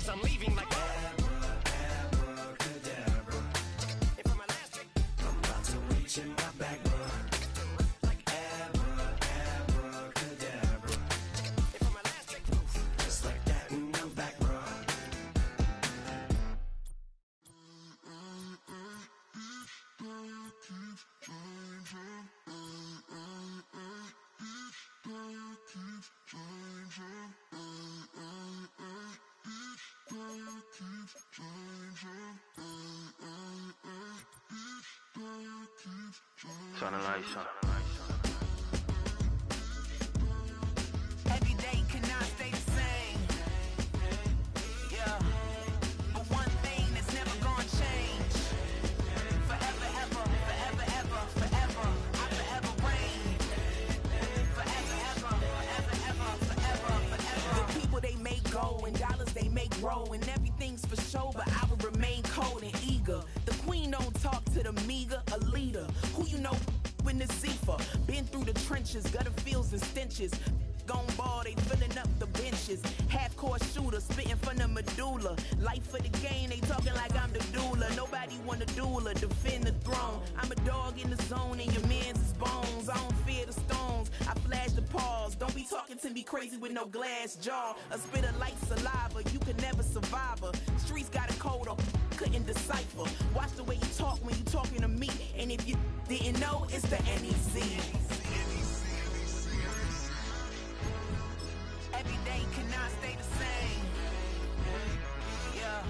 words, I'm leaving like abracadabra. And for my last trick, I'm about to reach in my bag, bro. Like abracadabra. And for my last trick, just like that, and I'm back, bro. Turn the lights on. Every day cannot stay the same. Yeah. But one thing that's never gonna change. Forever, ever, forever, ever, forever. I forever reign. Forever, ever, forever, ever, forever, forever. The people they make go and dollars they make grow and everything's for show, but I will remain cold and eager. The queen don't talk to the meager, a leader. Who you know in the Zephyr? Been through the trenches, gutter fields and stenches. Gone ball, they filling up the benches. Half-court shooter, spitting from the medulla. Life for the game, they talking like I'm the doula. Nobody want a doula, defend the throne. I'm a dog in the zone and your man's is bones. I don't fear the stones, I flash the paws. Don't be talking to me crazy with no glass jaw. A spit of light saliva, you can never survive her. Streets got a code up, couldn't decipher. Watch the way you talk when you talking to me. And if you didn't know, it's the NEC. Every day cannot stay the same. Yeah.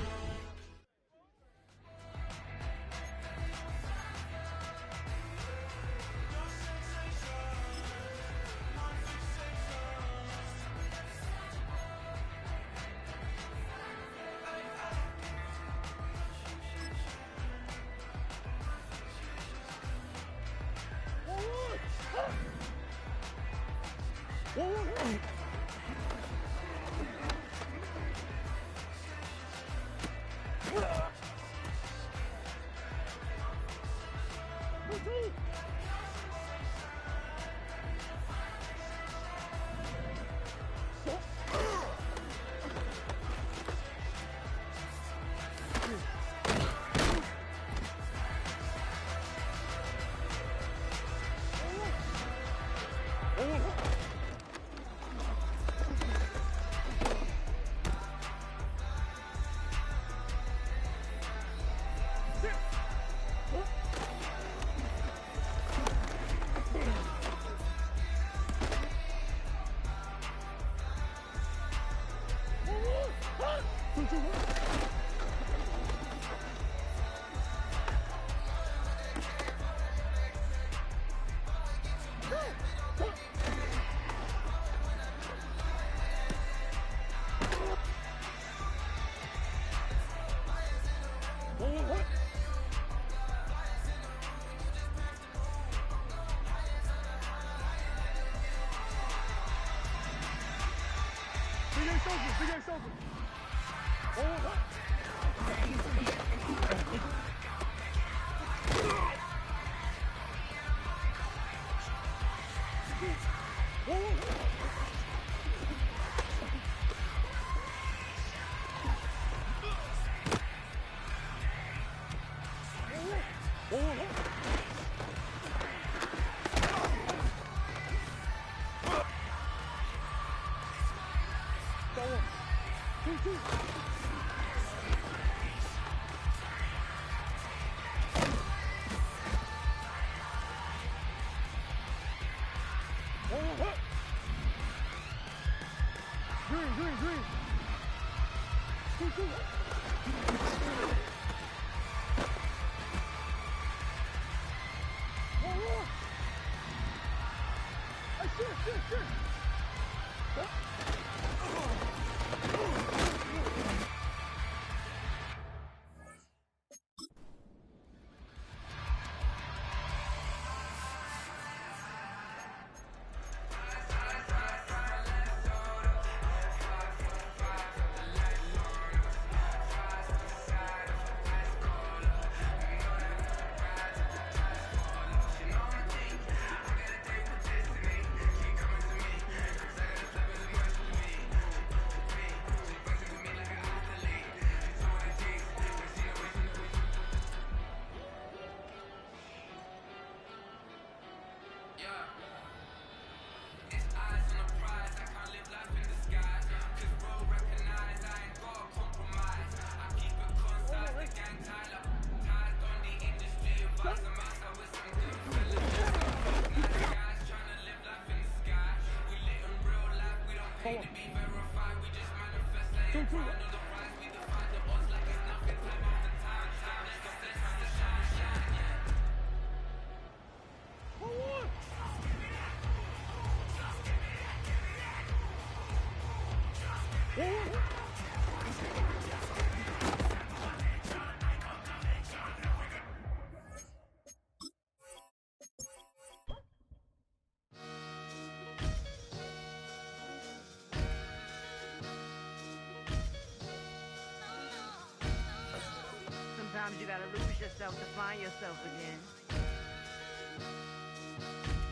Sometimes you gotta lose yourself to find yourself again.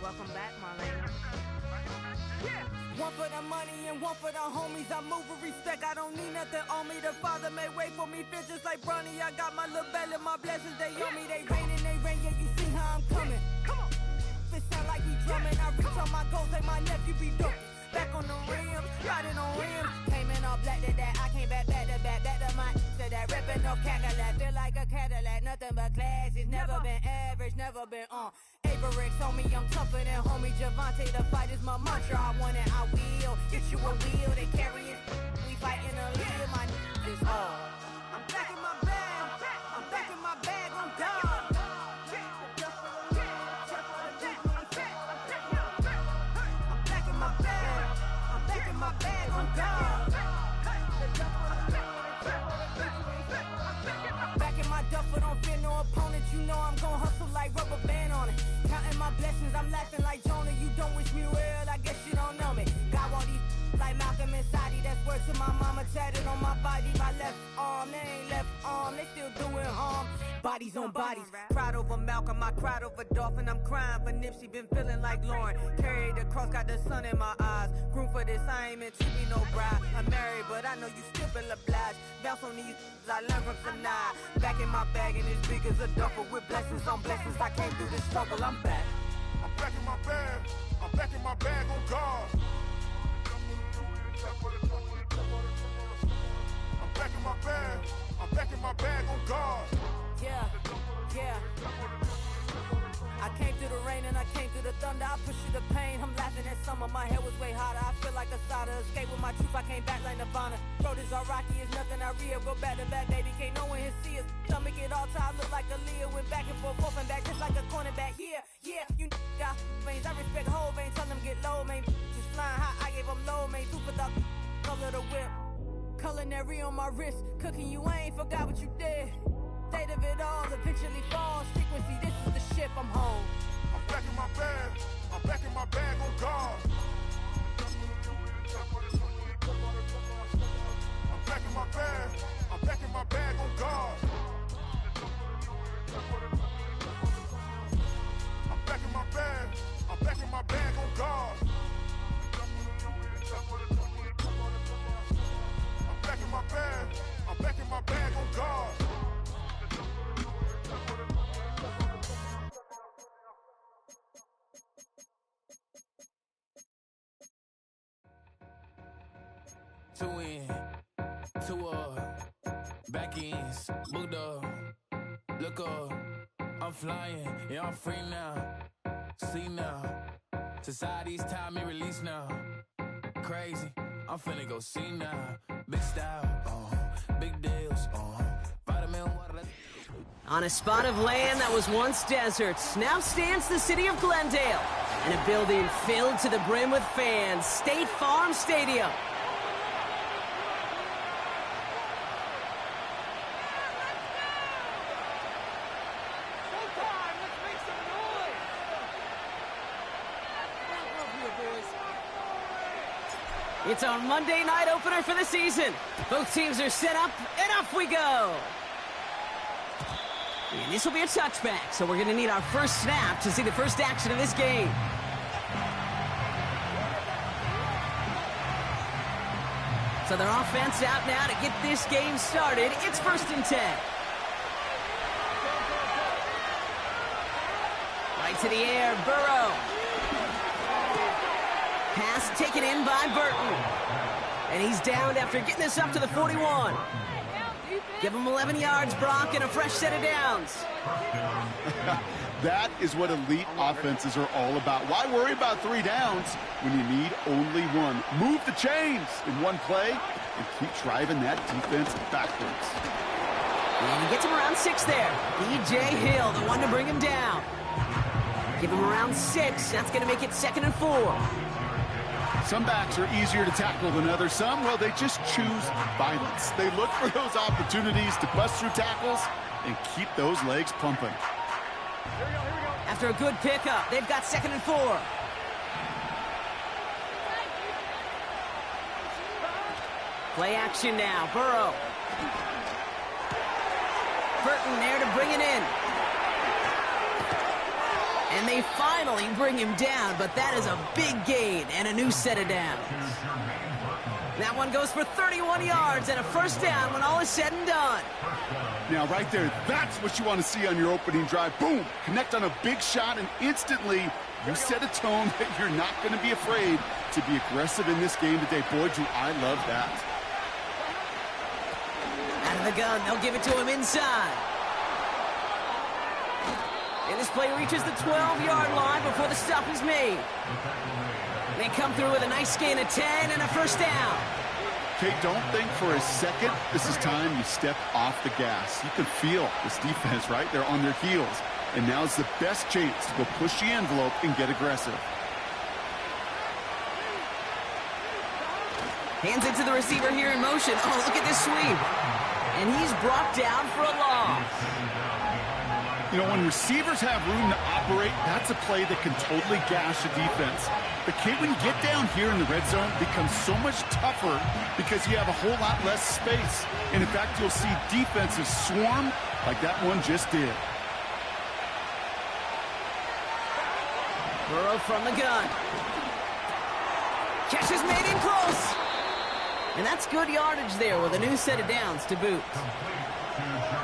Welcome back, Marlena. Yeah. One for the money and one for the homies. I move with respect, I don't need nothing on me. The Father may wait for me, fit just like Bronny. I got my little belly, my blessings, they on me. They rain, yeah, you see how I'm coming. Come on. It sound like he drumming. I reach on my goals like my nephew be dope. Back on the rims, riding on rims. Came in all black to that, I came back to my to that ripping no Cadillac. Feel like a Cadillac, nothing but class. It's never been average, never been on. Averix on me, I'm tougher than homie Javante. The fight is my mantra, I want it, I will. Get you a wheel, they carry it. We fighting a lead, my is all. I'm back in my bag, I'm back in my bag on God. My bag on God. Back in my duffel, don't fear no opponent. You know I'm gon' hustle like rubber band on it. Counting my blessings, I'm laughing like Jonah. You don't wish me well, I guess you don't know me. Got all these like Malcolm and Sadie. That's word to my mama, tatted on my body. My left arm, they ain't left arm, they still doing harm. Bodies on bodies, cried over Malcolm, I cried over Dolphin. I'm crying for Nipsey, been feeling like Lauren. Carried the cross, got the sun in my eyes. Groom for this, I ain't meant to be no bride. I'm married, but I know you still feel obliged. Bounce on these, I learned from Sanaa. Back in my bag, and it's big as a duffel. With blessings on blessings, I came through this struggle, I'm back. I'm back in my bag, I'm back in my bag on God. I'm back in my bag, I'm back in my bag on God. Yeah, yeah. I came through the rain and I came through the thunder. I pushed through the pain, I'm laughing at summer. My head was way hotter, I feel like a solder. Escape with my truth, I came back like Nirvana. Throat is all rocky, it's nothing I real. Go back to back, baby, can't no one here see us. Stomach it all tied, look like a Leah. Went back and forth and back, just like a cornerback. Yeah, yeah, you got veins, I respect whole veins. Tell them get low, man. Just flying high, I gave them low, man. Two for the color the whip. Culinary on my wrist, cooking you, I ain't forgot what you did. State of it all, eventually falls. Frequency, this is the ship, I'm home. I'm back in my bag, I'm back in my bag on God. I'm back in my bag, I'm back in my bag on God. I'm back in my bag, I'm back in my bag on God. I'm back in my bag, I'm back in my bag on God. Two in, two back ends, booked up, look up, I'm flying, yeah, I'm free now, see now, society's time me release now, crazy, I'm finna go see now, big style, big deals, vitamin water. On a spot of land that was once desert, now stands the city of Glendale, and a building filled to the brim with fans, State Farm Stadium. It's our Monday night opener for the season. Both teams are set up, and off we go. And this will be a touchback, so we're going to need our first snap to see the first action of this game. So their offense out now to get this game started. It's 1st and 10. Right to the air, Burrow. Pass taken in by Burton. And he's downed after getting this up to the 41. Give him 11 yards, Brock, and a fresh set of downs. That is what elite offenses are all about. Why worry about 3 downs when you need only 1? Move the chains in one play and keep driving that defense backwards. And he gets him around 6 there. B.J. Hill, the one to bring him down. Give him around 6. That's going to make it 2nd and 4. Some backs are easier to tackle than others. Some, well, they just choose violence. They look for those opportunities to bust through tackles and keep those legs pumping. After a good pickup, they've got 2nd and 4. Play action now. Burrow. Burton there to bring it in. And they finally bring him down, but that is a big gain and a new set of downs. That one goes for 31 yards and a first down when all is said and done. Now, right there, that's what you want to see on your opening drive. Boom! Connect on a big shot, and instantly you set a tone that you're not going to be afraid to be aggressive in this game today. Boy, do I love that. Out of the gun, they'll give it to him inside. And this play reaches the 12-yard line before the stop is made. They come through with a nice gain of 10 and a first down. Okay, don't think for a second this is time you step off the gas. You can feel this defense, right? They're on their heels. And now's the best chance to go push the envelope and get aggressive. Hands it to the receiver here in motion. Oh, look at this sweep. And he's brought down for a loss. You know, when receivers have room to operate, that's a play that can totally gash a defense. But Kate, when you get down here in the red zone, it becomes so much tougher because you have a whole lot less space. And in fact, you'll see defenses swarm like that one just did. Burrow from the gun. Catch is made in close. And that's good yardage there with a new set of downs to boot.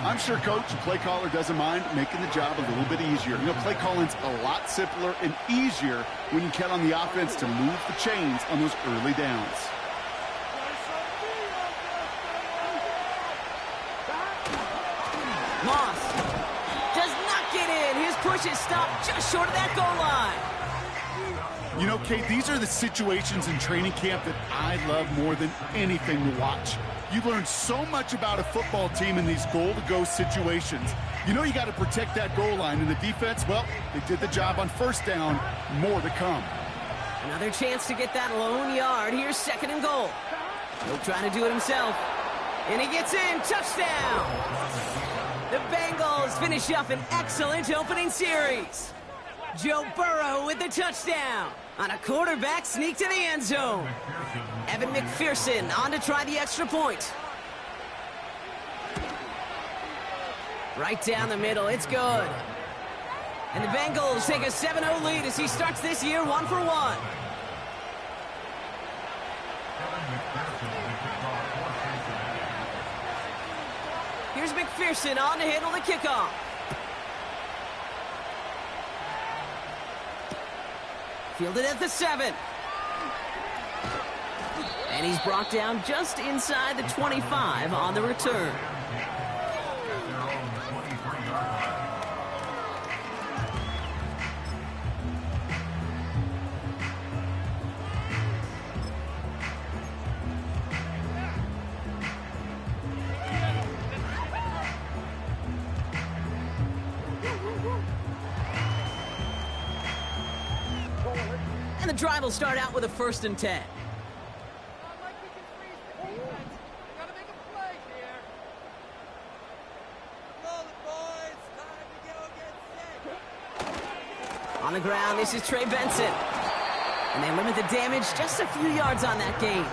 I'm sure coach and play caller doesn't mind making the job a little bit easier. You know, play calling's a lot simpler and easier when you count on the offense to move the chains on those early downs. Moss does not get in. His push is stopped just short of that goal line. You know, Kate, these are the situations in training camp that I love more than anything to watch. You learn so much about a football team in these goal-to-go situations. You know you got to protect that goal line, and the defense, well, they did the job on first down. More to come. Another chance to get that lone yard. Here's 2nd and goal. He'll try to do it himself. And he gets in. Touchdown! The Bengals finish off an excellent opening series. Joe Burrow with the touchdown on a quarterback sneak to the end zone. Evan McPherson on to try the extra point. Right down the middle, it's good. And the Bengals take a 7-0 lead as he starts this year 1 for 1. Here's McPherson on to handle the kickoff. Fielded at the 7. And he's brought down just inside the 25 on the return. And the drive will start out with a 1st and 10. On the ground, this is Trey Benson. And they limit the damage just a few yards on that gain.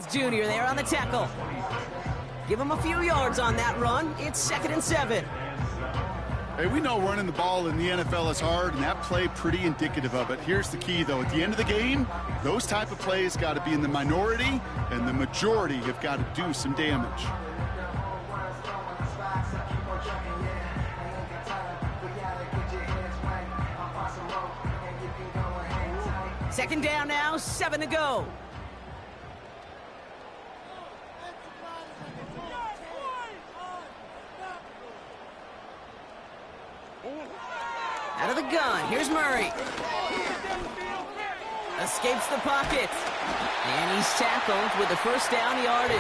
Junior there on the tackle. Give him a few yards on that run. It's 2nd and 7. Hey, we know running the ball in the NFL is hard, and that play pretty indicative of it. Here's the key, though. At the end of the game, those type of plays got to be in the minority, and the majority have got to do some damage. Second down now, 7 to go. Out of the gun, here's Murray. Escapes the pocket. And he's tackled with the first down yardage.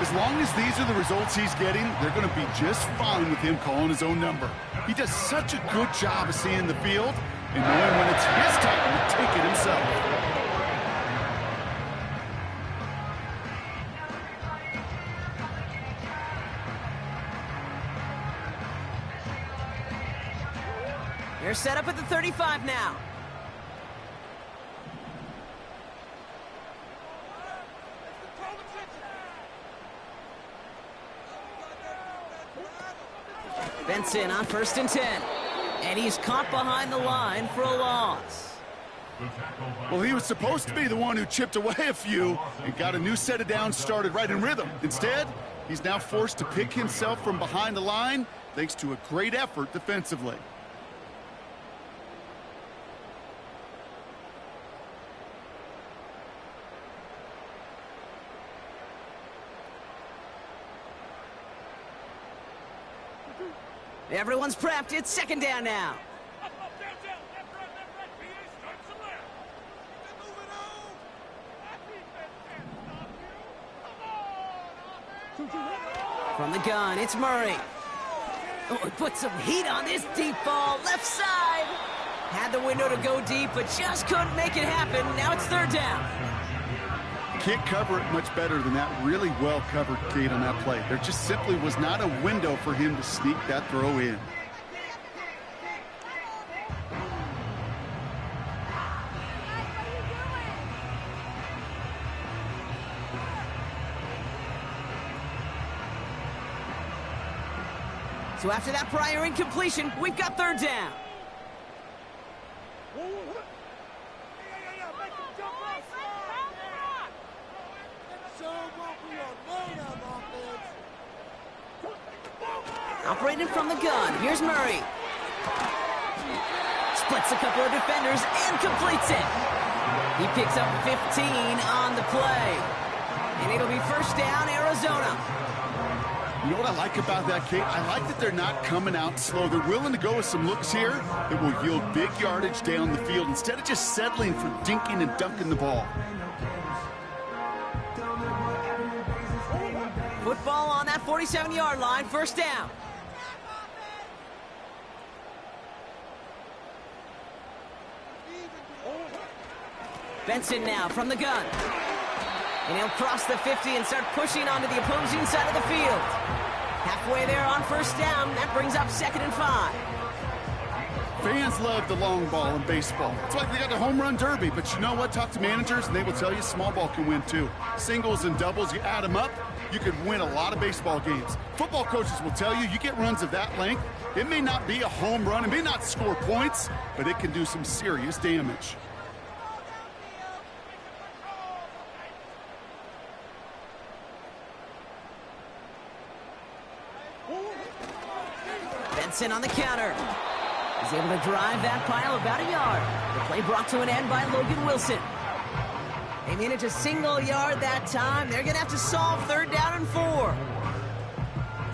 As long as these are the results he's getting, they're going to be just fine with him calling his own number. He does such a good job of seeing the field and knowing when it's his time to take it himself. They're set up at the 35 now. Benson on 1st and 10. And he's caught behind the line for a loss. Well, he was supposed to be the one who chipped away a few and got a new set of downs started right in rhythm. Instead, he's now forced to pick himself from behind the line thanks to a great effort defensively. Everyone's prepped. It's 2nd down now. From the gun, it's Murray. Oh, he put some heat on this deep ball. Left side. Had the window to go deep, but just couldn't make it happen. Now it's 3rd down. Can't cover it much better than that really well-covered gate on that play. There just simply was not a window for him to sneak that throw in. So after that prior incompletion, we've got 3rd down. Operating from the gun, here's Murray. Splits a couple of defenders and completes it. He picks up 15 on the play. And it'll be 1st down, Arizona. You know what I like about that, Kate? I like that they're not coming out slow. They're willing to go with some looks here that will yield big yardage down the field instead of just settling for dinking and dunking the ball. Football on that 47-yard line, 1st down. Benson now from the gun. And he'll cross the 50 and start pushing onto the opposing side of the field. Halfway there on 1st down. That brings up 2nd and 5. Fans love the long ball in baseball. It's like they got the home run derby, but you know what? Talk to managers, and they will tell you small ball can win too. Singles and doubles, you add them up, you could win a lot of baseball games. Football coaches will tell you, you get runs of that length, it may not be a home run, it may not score points, but it can do some serious damage. Benson on the counter. He's able to drive that pile about a yard. The play brought to an end by Logan Wilson. They managed a single yard that time. They're going to have to solve 3rd down and 4.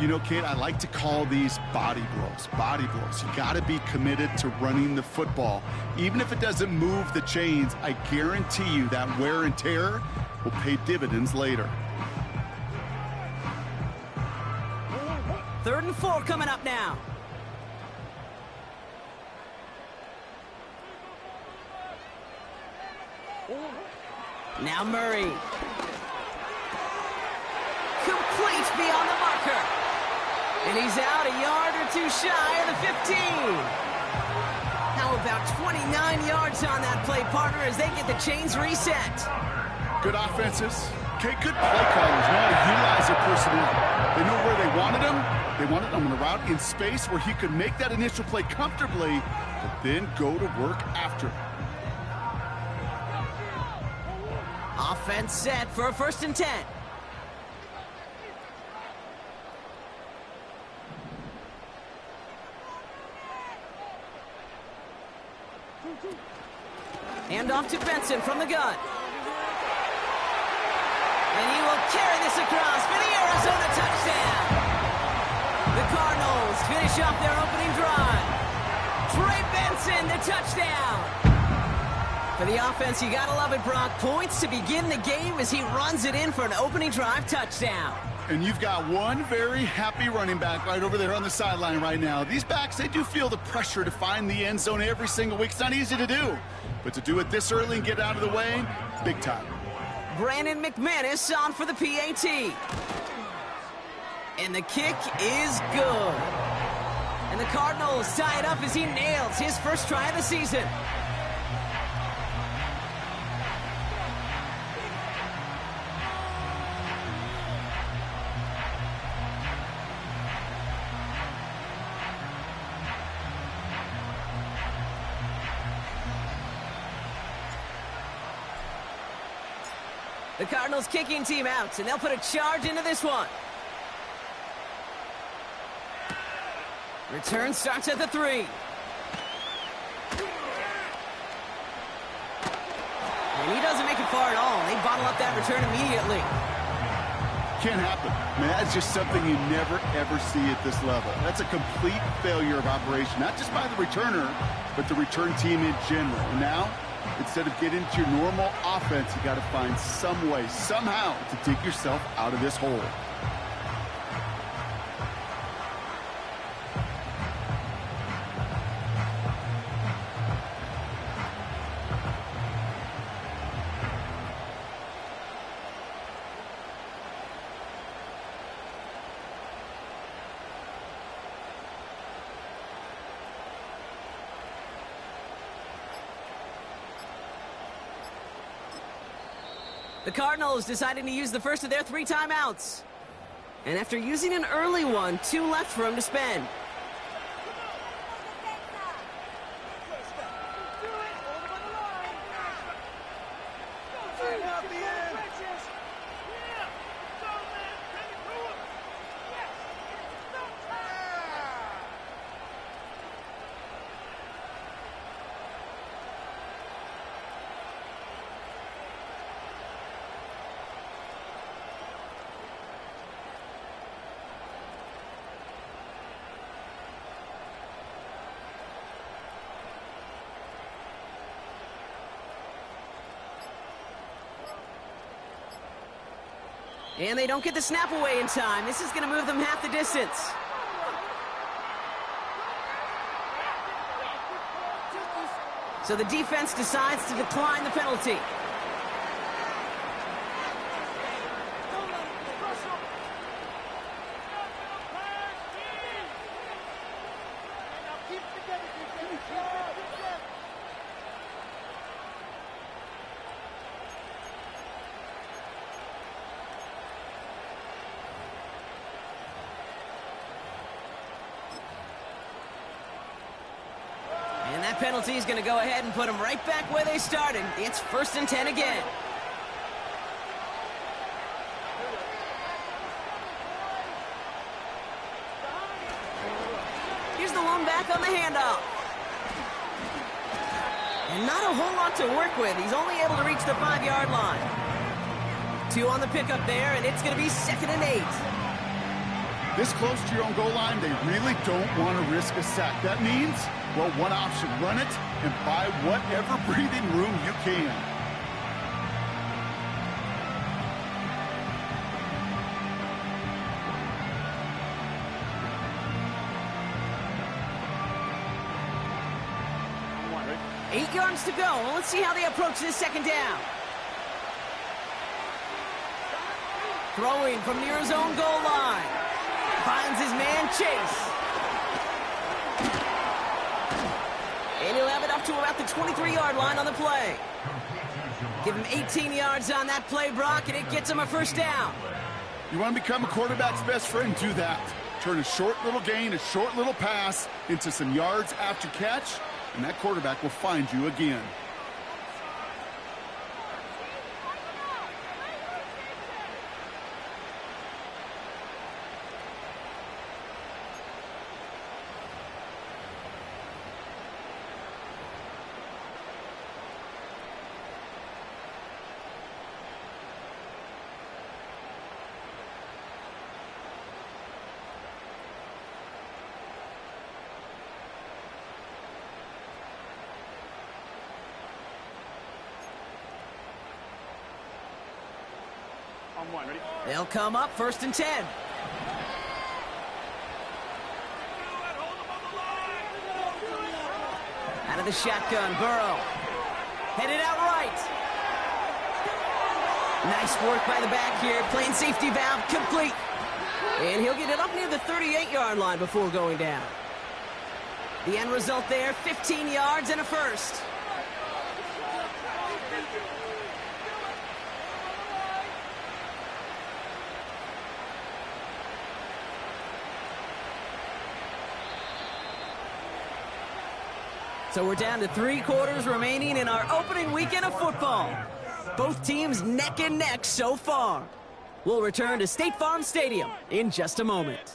You know, Kate, I like to call these body blows. Body blows. You got to be committed to running the football. Even if it doesn't move the chains, I guarantee you that wear and tear will pay dividends later. 3rd and 4 coming up now. Now Murray. Complete beyond the marker. And he's out a yard or two shy of the 15. How about 29 yards on that play, partner, as they get the chains reset? Good offenses. Okay, good play callers know how to utilize their personnel. They know where they wanted him. They wanted him on a route in space where he could make that initial play comfortably, but then go to work after. Offense set for a 1st and 10. Hand off to Benson from the gun. And he will carry this across for the Arizona touchdown. The Cardinals finish off their opening drive. Trey Benson, the touchdown. For the offense, you gotta love it, Brock. Points to begin the game as he runs it in for an opening drive touchdown. And you've got one very happy running back right over there on the sideline right now. These backs, they do feel the pressure to find the end zone every single week. It's not easy to do. But to do it this early and get out of the way, big time. Brandon McManus on for the PAT. And the kick is good. And the Cardinals tie it up as he nails his first try of the season. The Cardinals kicking team out, and they'll put a charge into this one. Return starts at the 3. And he doesn't make it far at all. They bottle up that return immediately. Can't happen. Man, that's just something you never, ever see at this level. That's a complete failure of operation, not just by the returner, but the return team in general. And now, instead of getting into your normal offense, you got to find some way, somehow, to dig yourself out of this hole. The Cardinals deciding to use the first of their 3 timeouts. And after using an early one, 2 left for him to spend. And they don't get the snap away in time. This is going to move them half the distance. So the defense decides to decline the penalty. And that penalty is going to go ahead and put them right back where they started. It's 1st and 10 again. Here's the lone back on the handoff. And not a whole lot to work with. He's only able to reach the 5-yard line. 2 on the pickup there, and it's going to be 2nd and 8. This close to your own goal line, they really don't want to risk a sack. That means, well, one option, run it and buy whatever breathing room you can. Right. 8 yards to go. Well, let's see how they approach this 2nd down. Throwing from near his own goal line. Finds his man, Chase. And he'll have it up to about the 23-yard line on the play. Give him 18 yards on that play, Brock, and it gets him a first down. You want to become a quarterback's best friend, do that. Turn a short little gain, a short little pass into some yards after catch, and that quarterback will find you again. They'll come up 1st and 10. Out of the shotgun, Burrow. Headed out right. Nice work by the back here. Playing safety valve complete. And he'll get it up near the 38-yard line before going down. The end result there, 15 yards and a first. So we're down to 3 quarters remaining in our opening weekend of football. Both teams neck and neck so far. We'll return to State Farm Stadium in just a moment.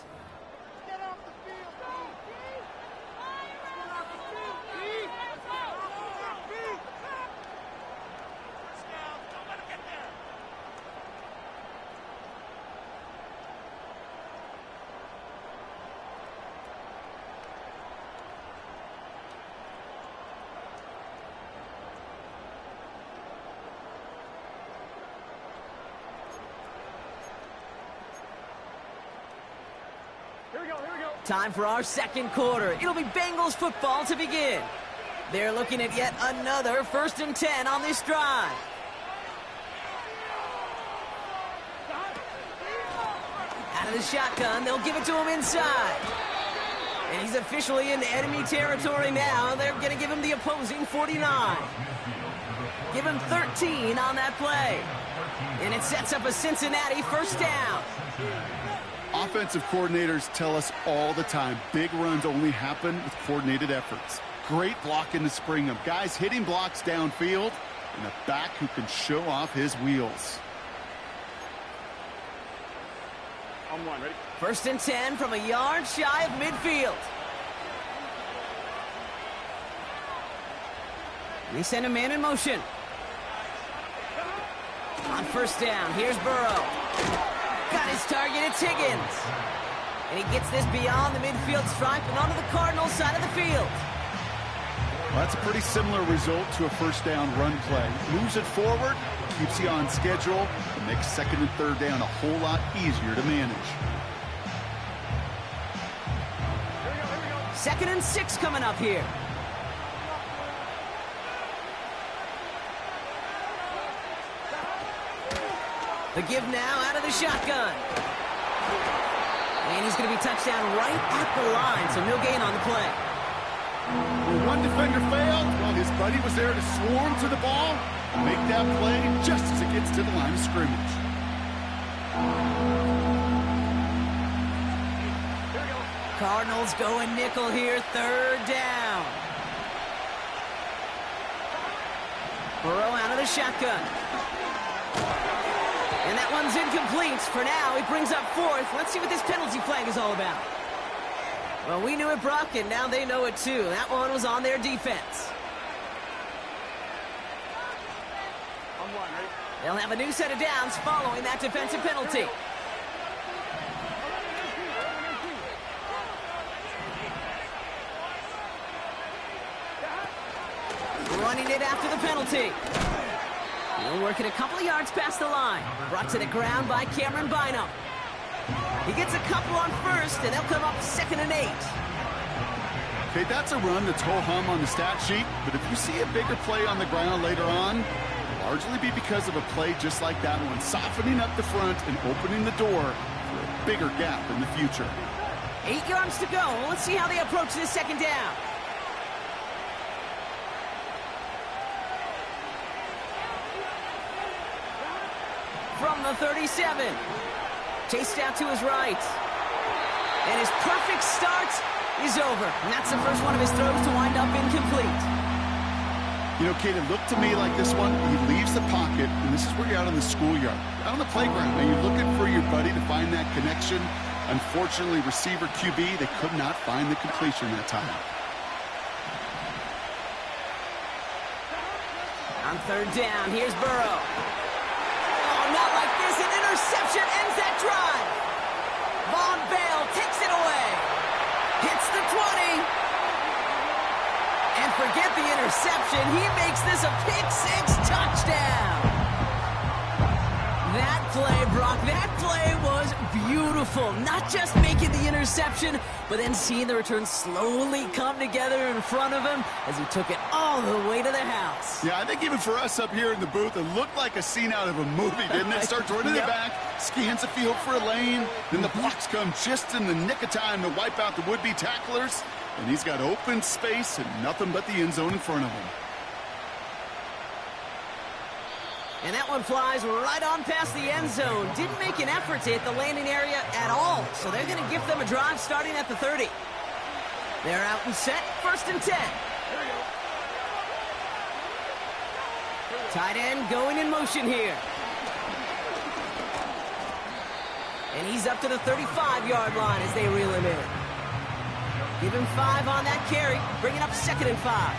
Time for our second quarter. It'll be Bengals football to begin. They're looking at yet another 1st and 10 on this drive. Out of the shotgun, they'll give it to him inside. And he's officially in enemy territory now. They're going to give him the opposing 49. Give him 13 on that play. And it sets up a Cincinnati first down. Offensive coordinators tell us all the time, big runs only happen with coordinated efforts. Great block in the spring of guys hitting blocks downfield and a back who can show off his wheels. On one, ready? 1st and 10 from a yard shy of midfield. And they send a man in motion. On 1st down, here's Burrow. Got his target, it's Higgins. And he gets this beyond the midfield stripe and onto the Cardinals side of the field. Well, that's a pretty similar result to a first down run play. Moves it forward, keeps you on schedule, and makes 2nd and 3rd down a whole lot easier to manage. 2nd and 6 coming up here. The give now out of the shotgun. And he's going to be touched down right at the line, so no gain on the play. When one defender failed, well, his buddy was there to swarm to the ball and make that play just as it gets to the line of scrimmage. Cardinals going nickel here, 3rd down. Burrow out of the shotgun. And that one's incomplete. For now, he brings up 4th. Let's see what this penalty flag is all about. Well, we knew it, Brock, and now they know it too. That one was on their defense. On one, ready? They'll have a new set of downs following that defensive penalty. Running it after the penalty. He'll work it a couple of yards past the line. Brought to the ground by Cameron Bynum. He gets a couple on 1st, and they'll come up 2nd and 8. Okay, that's a run that's ho-hum on the stat sheet, but if you see a bigger play on the ground later on, it'll largely be because of a play just like that one, softening up the front and opening the door for a bigger gap in the future. 8 yards to go. Let's see how they approach this 2nd down. from the 37. Chased out to his right. And his perfect start is over. And that's the first one of his throws to wind up incomplete. You know, Kate, it looked to me like this one, he leaves the pocket, and this is where you're out on the schoolyard, out on the playground, and you're looking for your buddy to find that connection. Unfortunately, receiver QB, they could not find the completion that time. On third down, here's Burrow. Oh, not like this. An interception ends that drive. Von Bell takes it away. Hits the 20. And forget the interception. He makes this a pick-6 touchdown. That play, Brock, that play was beautiful. Not just making the interception, but then seeing the return slowly come together in front of him as he took it all the way to the house. Yeah, I think even for us up here in the booth, it looked like a scene out of a movie, didn't it? Starts running it back, scans the field for a lane, then the blocks come just in the nick of time to wipe out the would-be tacklers, and he's got open space and nothing but the end zone in front of him. And that one flies right on past the end zone. Didn't make an effort to hit the landing area at all. So they're going to give them a drive starting at the 30. They're out and set, 1st and 10. Tight end going in motion here. And he's up to the 35-yard line as they reel him in. Give him 5 on that carry, bringing up 2nd and 5.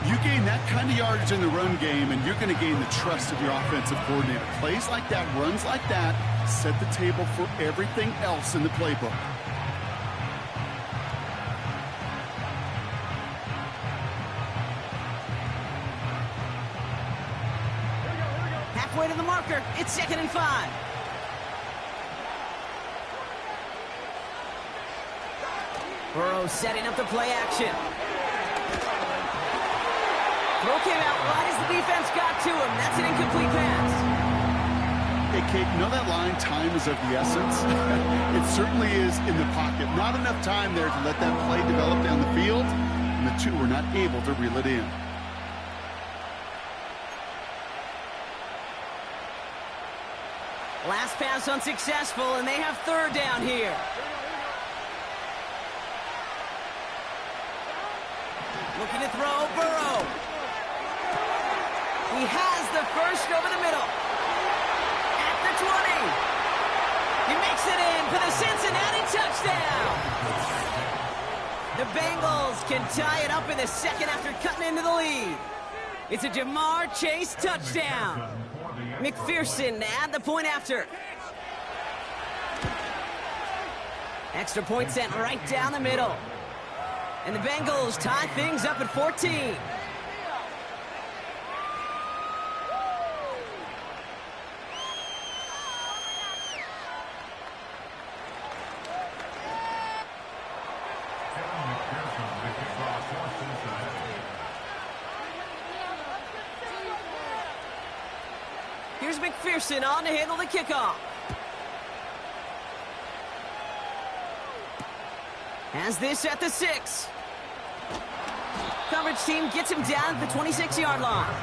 You gain that kind of yardage in the run game, and you're going to gain the trust of your offensive coordinator. Plays like that, runs like that, set the table for everything else in the playbook. Halfway to the marker, it's 2nd and 5. Burrow setting up the play action. Throw came out right as the defense got to him. That's an incomplete pass. Hey, Kate, you know that line, time is of the essence? It certainly is in the pocket. Not enough time there to let that play develop down the field, and the two were not able to reel it in. Last pass unsuccessful, and they have 3rd down here. Looking to throw, Burrow. He has the first over the middle. At the 20. He makes it in for the Cincinnati touchdown. The Bengals can tie it up in the 2nd after cutting into the lead. It's a Jamar Chase touchdown. McPherson to add the point after. Extra point sent right down the middle. And the Bengals tie things up at 14. Here's McPherson on to handle the kickoff. Has this at the 6. Coverage team gets him down at the 26-yard line.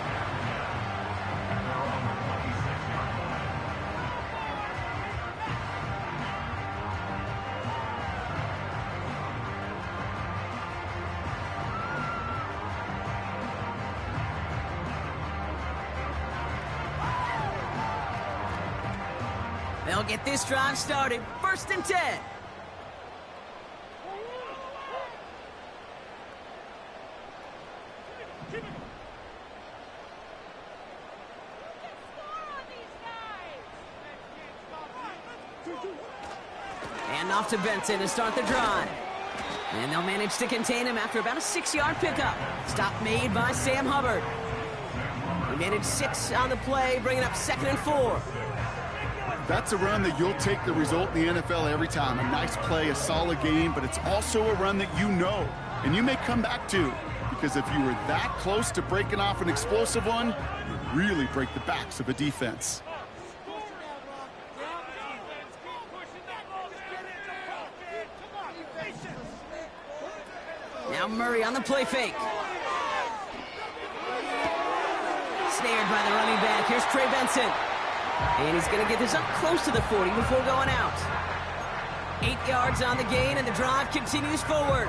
They'll get this drive started. 1st and 10. And off to Benson to start the drive. And they'll manage to contain him after about a 6-yard pickup. Stop made by Sam Hubbard. He managed 6 on the play, bringing up 2nd and 4. That's a run that you'll take the result in the NFL every time. A nice play, a solid game, but it's also a run that you know, and you may come back to. Because if you were that close to breaking off an explosive one, you really break the backs of a defense. Now Murray on the play fake. Snared by the running back. Here's Trey Benson. And he's going to get this up close to the 40 before going out. 8 yards on the gain, and the drive continues forward.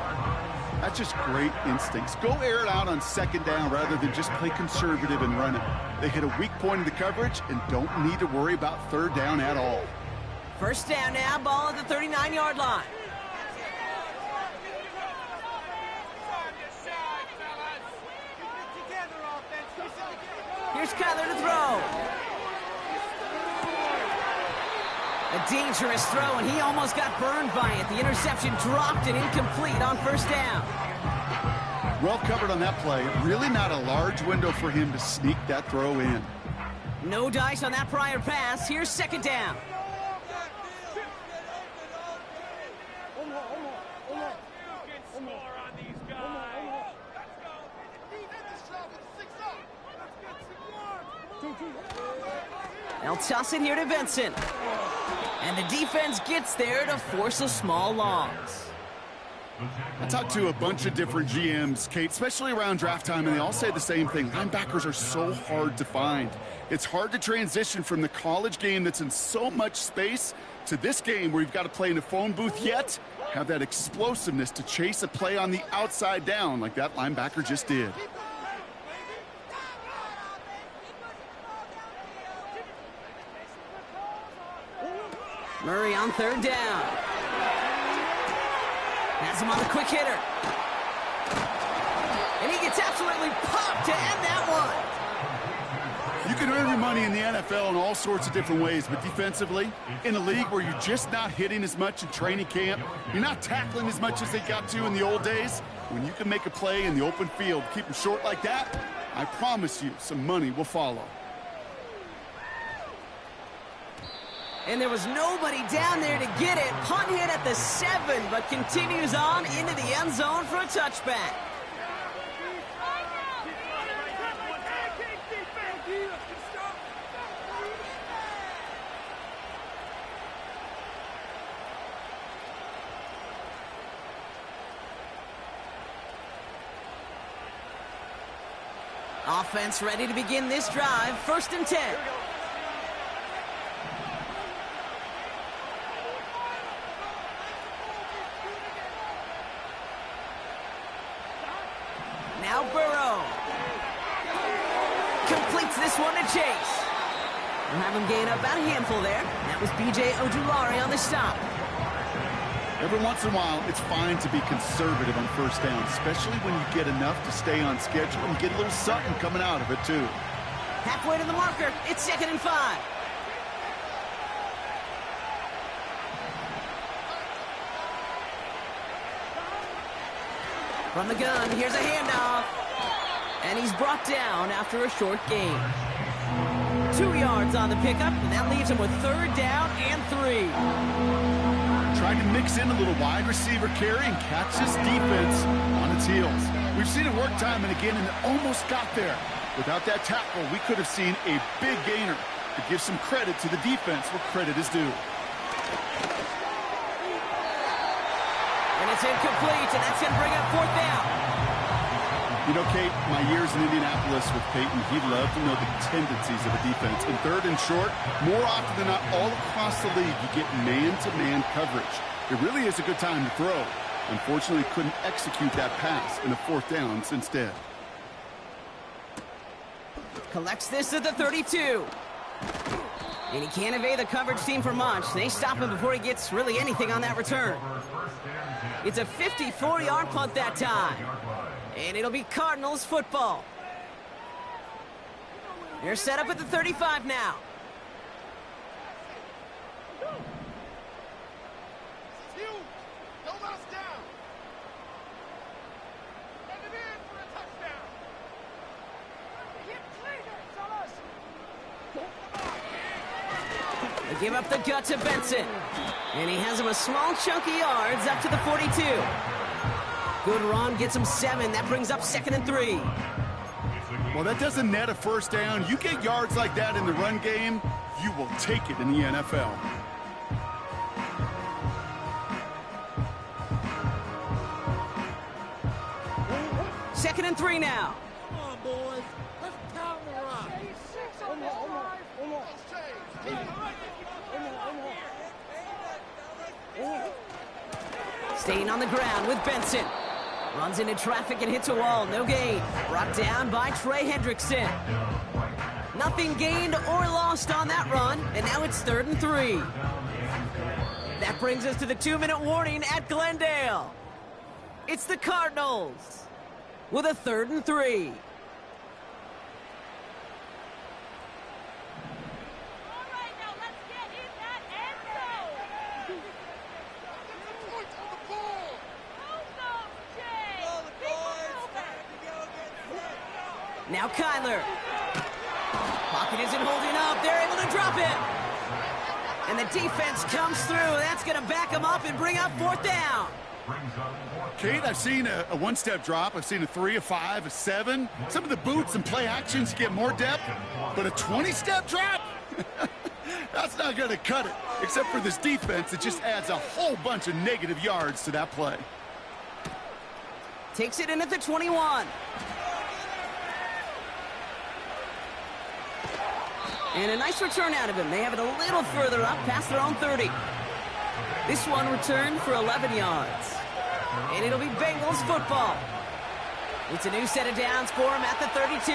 That's just great instincts. Go air it out on second down rather than just play conservative and run it. They hit a weak point in the coverage and don't need to worry about third down at all. First down now, ball at the 39-yard line. Here's Kyler to throw. A dangerous throw, and he almost got burned by it. The interception dropped and incomplete on first down. Well covered on that play. Really not a large window for him to sneak that throw in. No dice on that prior pass. Here's second down. They'll toss it here to Vincent. And the defense gets there to force a small loss. I talked to a bunch of different GMs, Kate, especially around draft time, and they all say the same thing. Linebackers are so hard to find. It's hard to transition from the college game that's in so much space to this game where you've got to play in a phone booth, yet have that explosiveness to chase a play on the outside down like that linebacker just did. Murray on third down. Has him on the quick hitter. And he gets absolutely popped to end that one. You can earn your money in the NFL in all sorts of different ways, but defensively, in a league where you're just not hitting as much in training camp, you're not tackling as much as they got to in the old days, when you can make a play in the open field, keep them short like that, I promise you some money will follow. And there was nobody down there to get it. Punt hit at the 7, but continues on into the end zone for a touchback. Offense ready to begin this drive. 1st and 10. Now Burrow. Completes this one to Chase. We'll have him gain up about a handful there. That was B.J. Ojulari on the stop. Every once in a while, it's fine to be conservative on first down, especially when you get enough to stay on schedule and get a little something coming out of it, too. Halfway to the marker. It's 2nd and 5. From the gun, here's a handoff. And he's brought down after a short gain. 2 yards on the pickup, and that leaves him with 3rd down and 3. Trying to mix in a little wide receiver carry and catch this defense on its heels. We've seen it work time and again, and it almost got there. Without that tackle, we could have seen a big gainer. To give some credit to the defense where credit is due. And it's incomplete, and that's going to bring up 4th down. You know, Kate, my years in Indianapolis with Peyton, he'd love to know the tendencies of a defense. In 3rd and short, more often than not, all across the league, you get man-to-man coverage. It really is a good time to throw. Unfortunately, couldn't execute that pass in a 4th down instead. Collects this at the 32. And he can't evade the coverage team for much. They stop him before he gets really anything on that return. It's a 54-yard punt that time. And it'll be Cardinals football. They're set up at the 35 now. Don't let us down. Send it in for a touchdown. They give up the gut to Benson. And he has him a small chunk of yards up to the 42. Good run, gets him 7. That brings up 2nd and 3. Well, that doesn't net a first down. You get yards like that in the run game, you will take it in the NFL. Second and 3 now. Come on, boys. Let's count the run. Come on. Staying on the ground with Benson. Runs into traffic and hits a wall. No gain. Brought down by Trey Hendrickson. Nothing gained or lost on that run, and now it's 3rd and 3. That brings us to the 2-minute warning at Glendale. It's the Cardinals with a 3rd and 3. Now Kyler. Pocket isn't holding up. They're able to drop it. And the defense comes through. That's going to back them up and bring up 4th down. Kate, I've seen a one-step drop. I've seen a 3, a 5, a 7. Some of the boots and play actions get more depth. But a 20-step drop? That's not going to cut it. Except for this defense, it just adds a whole bunch of negative yards to that play. Takes it in at the 21. And a nice return out of him. They have it a little further up, past their own 30. This one returned for 11 yards. And it'll be Bengals football. It's a new set of downs for him at the 32.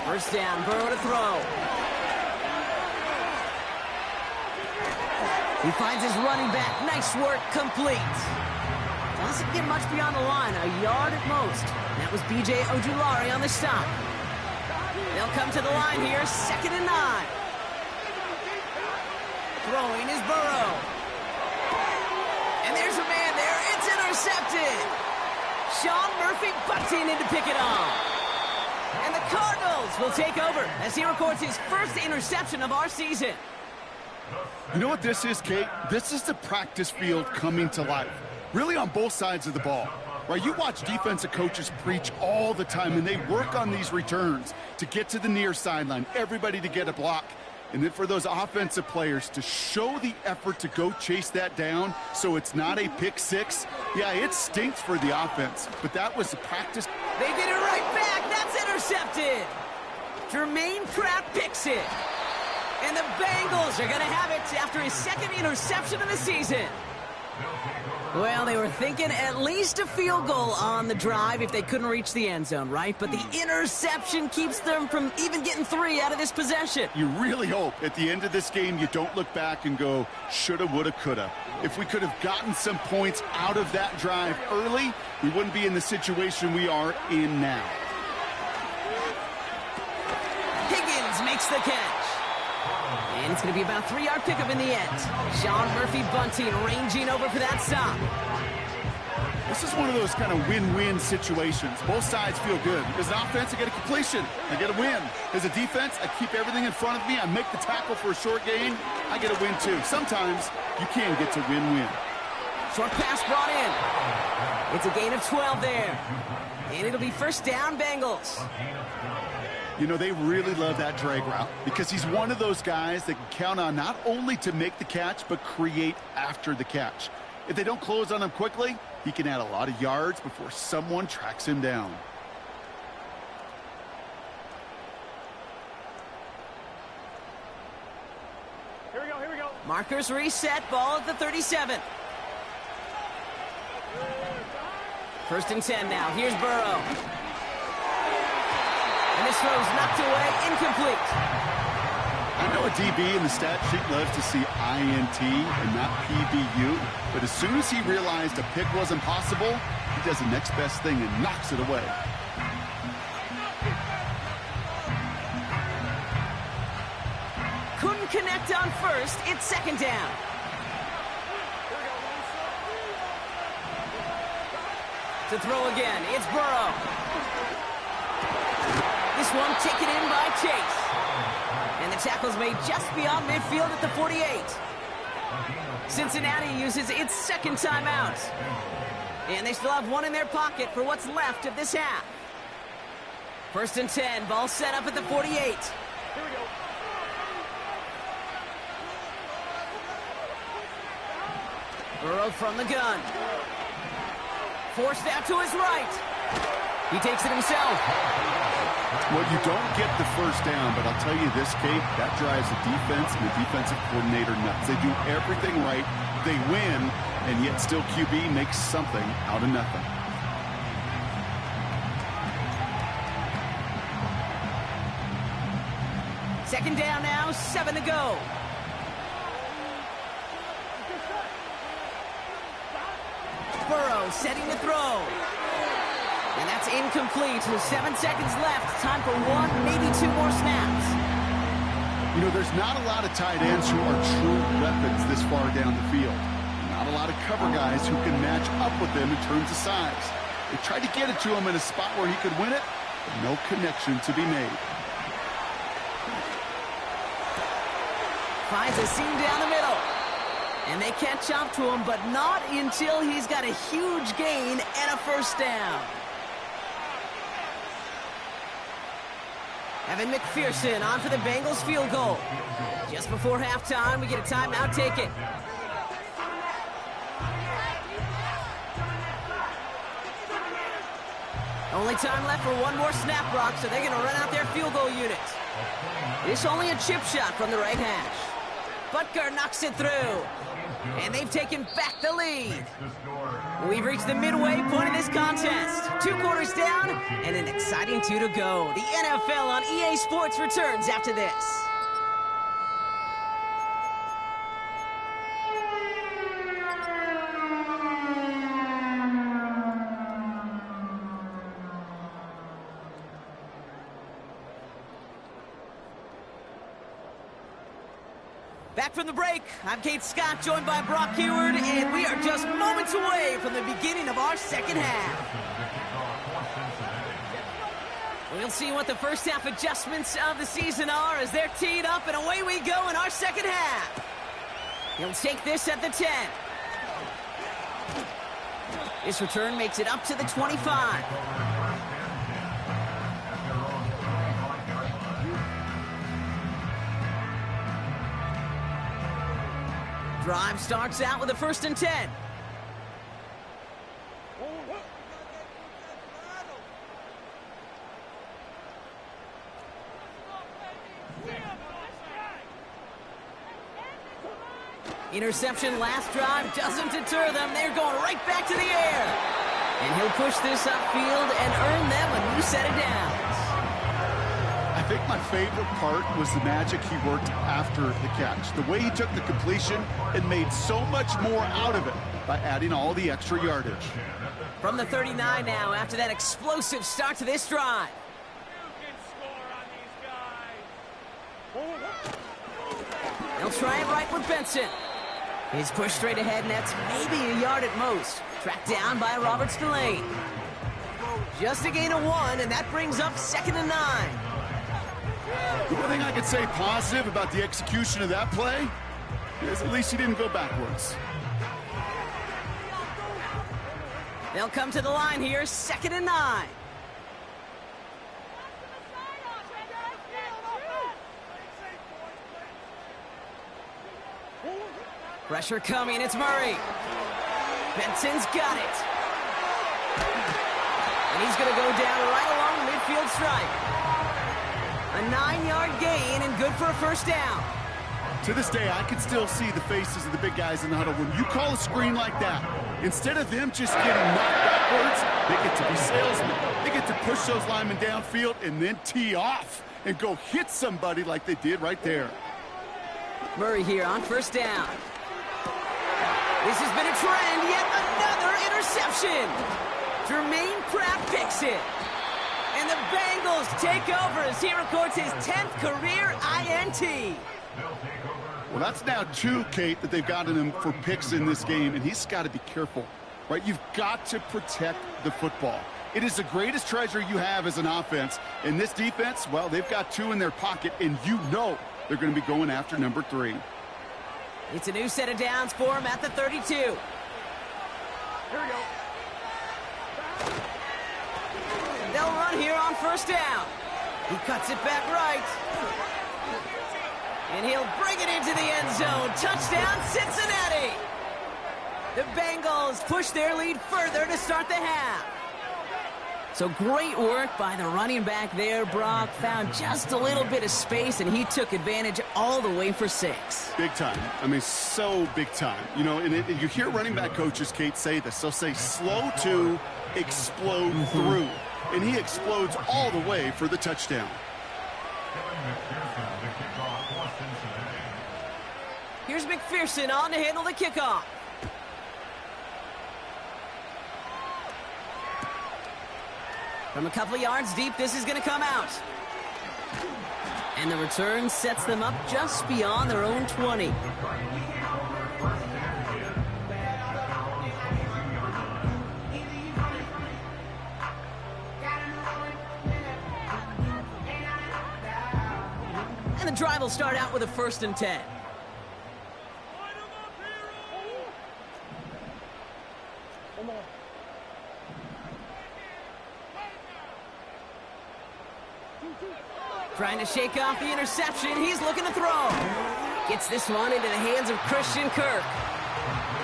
First down, Burrow to throw. He finds his running back. Nice work, complete. Doesn't get much beyond the line, a yard at most. That was B.J. Ojulari on the stop. They'll come to the line here, 2nd and 9. Throwing is Burrow. And there's a man there. It's intercepted. Sean Murphy bunting in to pick it off. And the Cardinals will take over as he records his first interception of our season. You know what this is, Kate? This is the practice field coming to life. Really on both sides of the ball. Right, you watch defensive coaches preach all the time, and they work on these returns to get to the near sideline, everybody to get a block. And then for those offensive players to show the effort to go chase that down so it's not a pick six. Yeah, it stinks for the offense, but that was the practice. They get it right back. That's intercepted. Jermaine Pratt picks it. And the Bengals are going to have it after his 2nd interception of the season. Well, they were thinking at least a field goal on the drive if they couldn't reach the end zone, right? But the interception keeps them from even getting 3 out of this possession. You really hope at the end of this game you don't look back and go, shoulda, woulda, coulda. If we could have gotten some points out of that drive early, we wouldn't be in the situation we are in now. Higgins makes the catch. And it's going to be about a 3-yard pickup in the end. Sean Murphy bunting, ranging over for that stop. This is one of those kind of win-win situations. Both sides feel good. As an offense, I get a completion. I get a win. As a defense, I keep everything in front of me. I make the tackle for a short gain. I get a win, too. Sometimes you can get to win-win. Short pass brought in. It's a gain of 12 there. And it'll be first down, Bengals. You know, they really love that drag route because he's one of those guys that can count on not only to make the catch, but create after the catch. If they don't close on him quickly, he can add a lot of yards before someone tracks him down. Here we go. Markers reset, ball at the 37. First and 10 now. Here's Burrow. And this throw's knocked away, incomplete. I know a DB in the stat sheet loves to see INT and not PBU, but as soon as he realized a pick wasn't possible, he does the next best thing and knocks it away. Couldn't connect on first. It's 2nd down. To throw again, it's Burrow. This one taken in by Chase. And the tackle's made just beyond midfield at the 48. Cincinnati uses its 2nd timeout. And they still have one in their pocket for what's left of this half. First and 10, ball set up at the 48. Here we go. Burrow from the gun. Forced out to his right. He takes it himself. Well, you don't get the first down, but I'll tell you this, Kate, that drives the defense and the defensive coordinator nuts. They do everything right. They win, and yet still QB makes something out of nothing. Second down now, 7 to go. Burrow setting to throw. And that's incomplete. 7 seconds left. Time for one, maybe two more snaps. You know, there's not a lot of tight ends who are true weapons this far down the field. Not a lot of cover guys who can match up with them in terms of size. They tried to get it to him in a spot where he could win it, but no connection to be made. Finds a seam down the middle. And they catch up to him, but not until he's got a huge gain and a first down. Evan McPherson on for the Bengals field goal. Just before halftime, we get a timeout ticket. Only time left for one more snap, Brock, so they're going to run out their field goal unit. It's only a chip shot from the right hash. Butker knocks it through. And they've taken back the lead. We've reached the midway point of this contest. 2 quarters down and an exciting 2 to go. The NFL on EA Sports returns after this. Back from the break, I'm Kate Scott, joined by Brock Heward, and we are just moments away from the beginning of our second half. We'll see what the first half adjustments of the season are as they're teed up, and away we go in our second half. He'll take this at the 10. This return makes it up to the 25. Drive starts out with a 1st and 10. Interception last drive doesn't deter them. They're going right back to the air. And he'll push this upfield and earn them a new set of downs. I think my favorite part was the magic he worked after the catch. The way he took the completion and made so much more out of it by adding all the extra yardage. From the 39 now after that explosive start to this drive. They'll try it right with Benson. He's pushed straight ahead, and that's maybe a yard at most. Tracked down by Robert Spillane. Just a gain of 1, and that brings up 2nd and 9. The one thing I could say positive about the execution of that play is at least he didn't go backwards. They'll come to the line here, 2nd and 9. Pressure coming, it's Murray. Benson's got it. And he's going to go down right along the midfield stripe. A 9-yard gain and good for a first down. To this day, I can still see the faces of the big guys in the huddle. When you call a screen like that, instead of them just getting knocked backwards, they get to be salesmen. They get to push those linemen downfield and then tee off and go hit somebody like they did right there. Murray here on first down. This has been a trend, yet another interception. Jermaine Pratt picks it. And the Bengals take over as he records his 10th career INT. Well, that's now 2, Kate, that they've gotten him for picks in this game, and he's got to be careful, right? You've got to protect the football. It is the greatest treasure you have as an offense. And this defense, well, they've got 2 in their pocket, and you know they're going to be going after number 3. It's a new set of downs for him at the 32. Here we go. They'll run here on first down. He cuts it back right. And he'll bring it into the end zone. Touchdown, Cincinnati. The Bengals push their lead further to start the half. So great work by the running back there, Brock. Found just a little bit of space, and he took advantage all the way for 6. Big time. I mean, so big time. You know, and you hear running back coaches, Kate, say this. They'll say slow to explode through. And he explodes all the way for the touchdown. Here's McPherson on to handle the kickoff. From a couple of yards deep, this is going to come out. And the return sets them up just beyond their own 20. And the drive will start out with a 1st and 10. Trying to shake off the interception. He's looking to throw. Gets this one into the hands of Christian Kirk.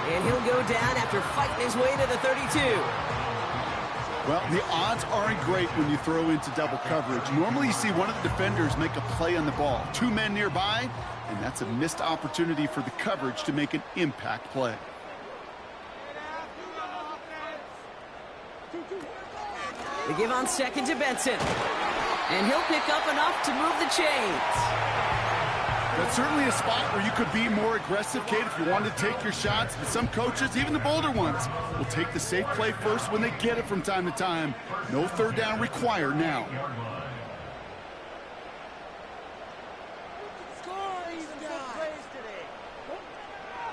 And he'll go down after fighting his way to the 32. Well, the odds aren't great when you throw into double coverage. Normally you see one of the defenders make a play on the ball. 2 men nearby, and that's a missed opportunity for the coverage to make an impact play. They give on 2nd to Benson. And he'll pick up enough to move the chains. That's certainly a spot where you could be more aggressive, Kate, if you wanted to take your shots. But some coaches, even the bolder ones, will take the safe play first when they get it from time to time. No 3rd down required now.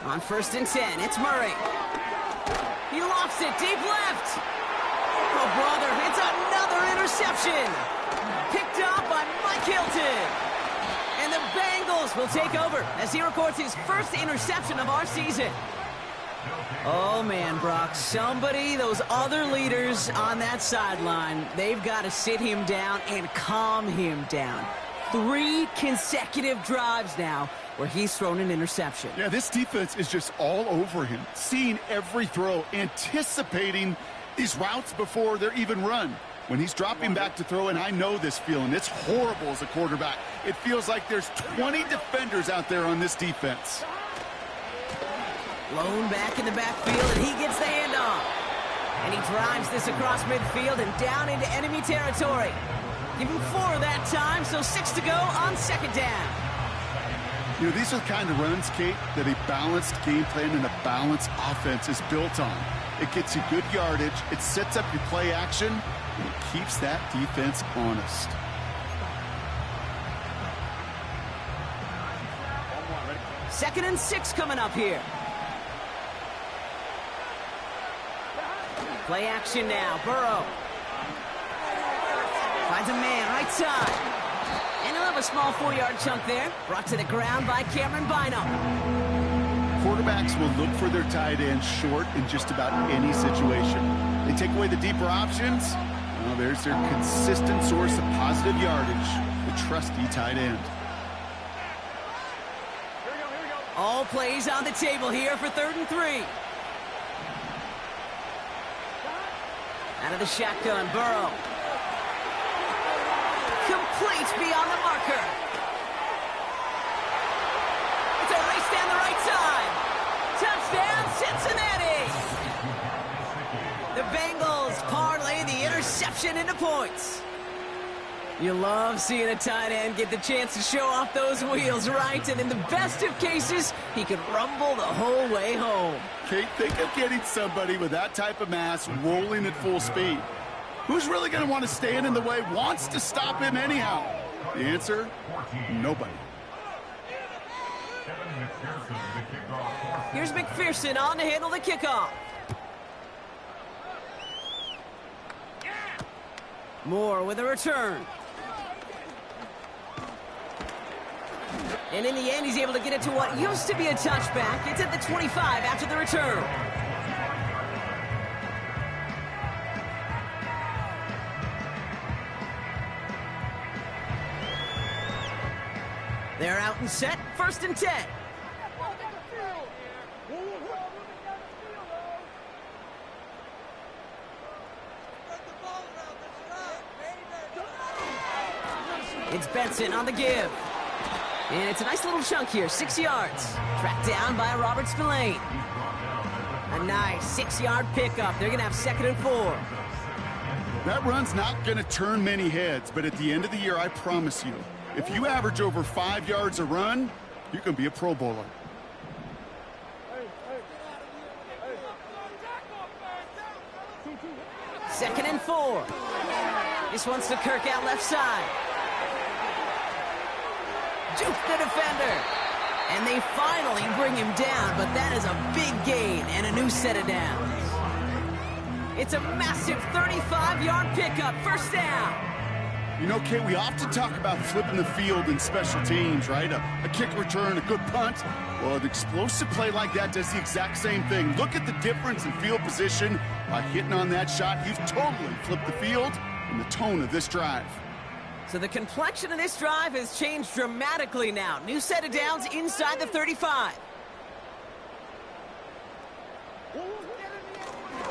On 1st and 10, it's Murray. He lofts it deep left. Oh, brother, it's another interception. Picked up by Mike Hilton. And the Bengals will take over as he records his 1st interception of our season. Oh, man, Brock, those other leaders on that sideline, they've got to sit him down and calm him down. 3 consecutive drives now where he's thrown an interception. Yeah, this defense is just all over him, seeing every throw, anticipating these routes before they're even run. When he's dropping back to throw, and I know this feeling, it's horrible as a quarterback. It feels like there's 20 defenders out there on this defense. Blown back in the backfield, and he gets the handoff. And he drives this across midfield and down into enemy territory. Give him 4 that time, so 6 to go on 2nd down. You know, these are the kind of runs, Kate, that a balanced game plan and a balanced offense is built on. It gets you good yardage, it sets up your play action, and it keeps that defense honest. Second and 6 coming up here. Play action now. Burrow. Finds a man right side. And he'll have a small 4-yard chunk there. Brought to the ground by Cameron Bynum. Quarterbacks will look for their tight end short in just about any situation. They take away the deeper options. Well, there's their consistent source of positive yardage, the trusty tight end. All plays on the table here for 3rd and 3. Out of the shotgun, Burrow. Complete beyond the marker. It's a race down the right side. Touchdown, Cincinnati. The Bengals parlay the interception into points. You love seeing a tight end get the chance to show off those wheels, right? And in the best of cases, he can rumble the whole way home. Kate, think of getting somebody with that type of mass rolling at full speed. Who's really going to want to stand in the way, wants to stop him anyhow? The answer, nobody. Here's McPherson on to handle the kickoff. Moore with a return. And in the end, he's able to get it to what used to be a touchback. It's at the 25 after the return. They're out and set. 1st and 10. It's Benson on the give. And it's a nice little chunk here, 6 yards. Tracked down by Robert Spillane. A nice 6-yard pickup. They're going to have 2nd and 4. That run's not going to turn many heads, but at the end of the year, I promise you, if you average over 5 yards a run, you're going to be a Pro Bowler. Second and 4. This one's to Kirk out left side. Juke the defender. And they finally bring him down, but that is a big gain and a new set of downs. It's a massive 35-yard pickup, 1st down. You know, Kate, we often talk about flipping the field in special teams, right? A kick return, a good punt. Well, an explosive play like that does the exact same thing. Look at the difference in field position. By hitting on that shot, you've totally flipped the field and the tone of this drive. So the complexion of this drive has changed dramatically now. New set of downs inside the 35.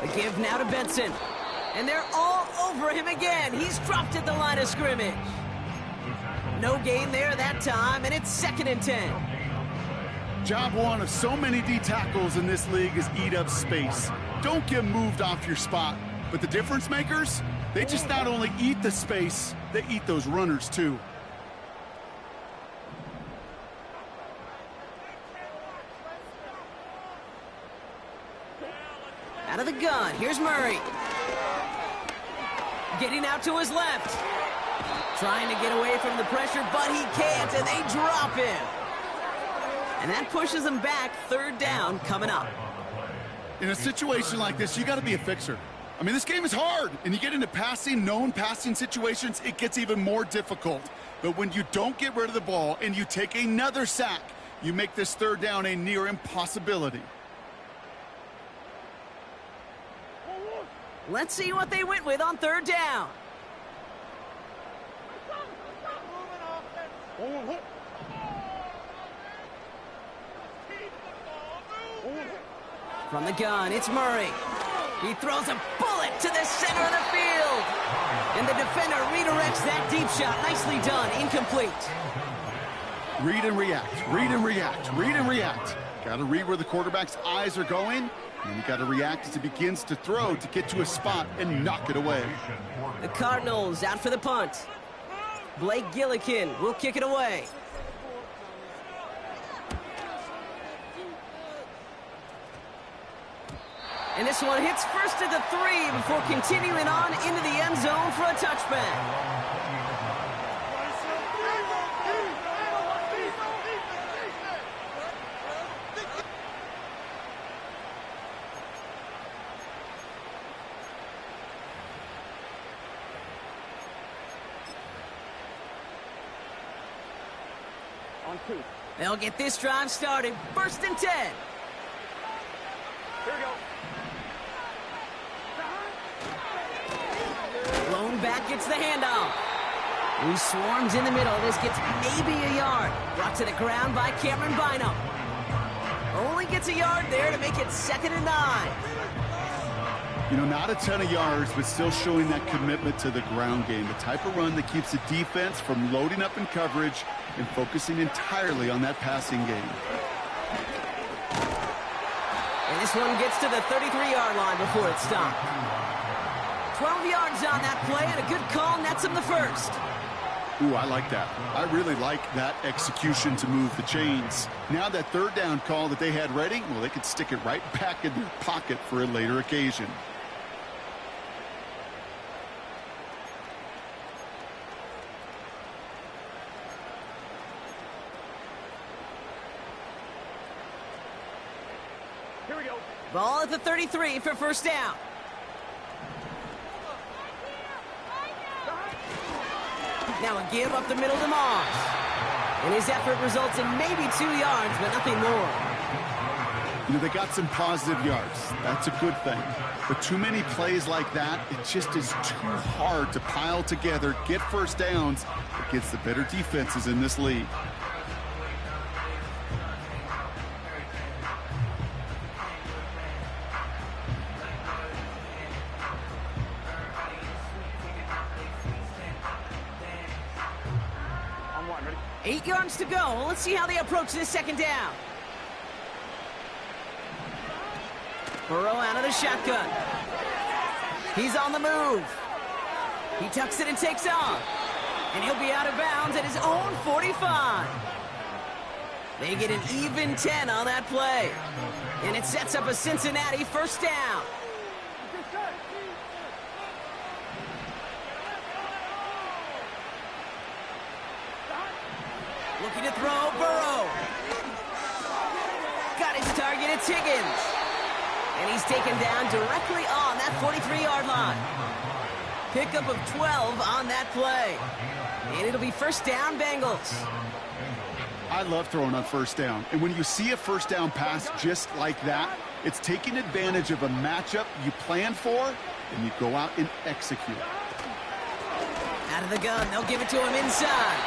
The give now to Benson. And they're all over him again. He's dropped at the line of scrimmage. No gain there that time, and it's 2nd and 10. Job one of so many D tackles in this league is eat up space. Don't get moved off your spot. But the difference makers, they just not only eat the space, they eat those runners too. Out of the gun, here's Murray. Getting out to his left. Trying to get away from the pressure, but he can't, and they drop him. And that pushes him back, 3rd down coming up. In a situation like this, you got to be a fixer. I mean, this game is hard, and you get into known passing situations, it gets even more difficult. But when you don't get rid of the ball and you take another sack, you make this 3rd down a near impossibility. Let's see what they went with on 3rd down. From the gun, it's Murray. He throws a bullet to the center of the field. And the defender redirects that deep shot. Nicely done. Incomplete. Read and react, read and react, read and react. Got to read where the quarterback's eyes are going, and you got to react as he begins to throw to get to a spot and knock it away. The Cardinals out for the punt. Blake Gillikin will kick it away. And this one hits first at the 3 before continuing on into the end zone for a touchback. They'll get this drive started. 1st and 10. Here we go. Blown back gets the handoff. He swarms in the middle. This gets maybe a yard. Brought to the ground by Cameron Bynum. Only gets a yard there to make it 2nd and 9. You know, not a ton of yards, but still showing that commitment to the ground game. The type of run that keeps the defense from loading up in coverage and focusing entirely on that passing game. And this one gets to the 33-yard line before it's stopped. 12 yards on that play, and a good call nets him the 1st. Ooh, I like that. I really like that execution to move the chains. Now that 3rd down call that they had ready, well, they could stick it right back in their pocket for a later occasion. Here we go. Ball at the 33 for 1st down. Now a give up the middle to Moss. And his effort results in maybe 2 yards, but nothing more. You know, they got some positive yards. That's a good thing. But too many plays like that, it just is too hard to pile together, get 1st downs against the better defenses in this league. 8 yards to go. Let's see how they approach this second down. Burrow out of the shotgun. He's on the move. He tucks it and takes off. And he'll be out of bounds at his own 45. They get an even 10 on that play. And it sets up a Cincinnati first down. Looking to throw, Burrow. Got his target, it's Higgins. And he's taken down directly on that 43-yard line. Pickup of 12 on that play. And it'll be first down, Bengals. I love throwing on first down. And when you see a first down pass just like that, it's taking advantage of a matchup you plan for, and you go out and execute. Out of the gun, they'll give it to him inside.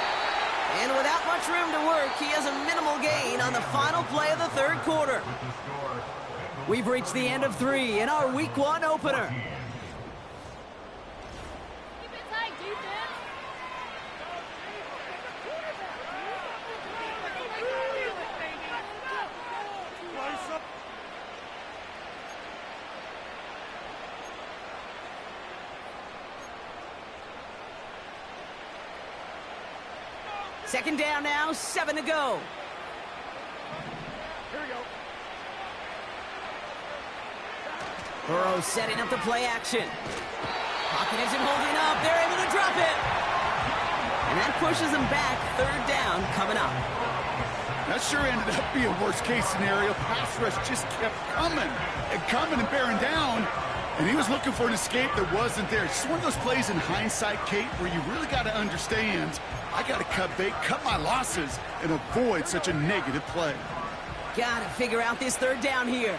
And without much room to work, he has a minimal gain on the final play of the third quarter. We've reached the end of 3 in our Week 1 opener. Second down now, 7 to go. Here we go. Burrow setting up the play action. Pocket isn't holding up. They're able to drop it. And that pushes them back. Third down coming up. That sure ended up being a worst-case scenario. Pass rush just kept coming and bearing down. And he was looking for an escape that wasn't there. It's just one of those plays in hindsight, Kate, where you really got to understand, I got to cut bait, cut my losses, and avoid such a negative play. Got to figure out this third down here.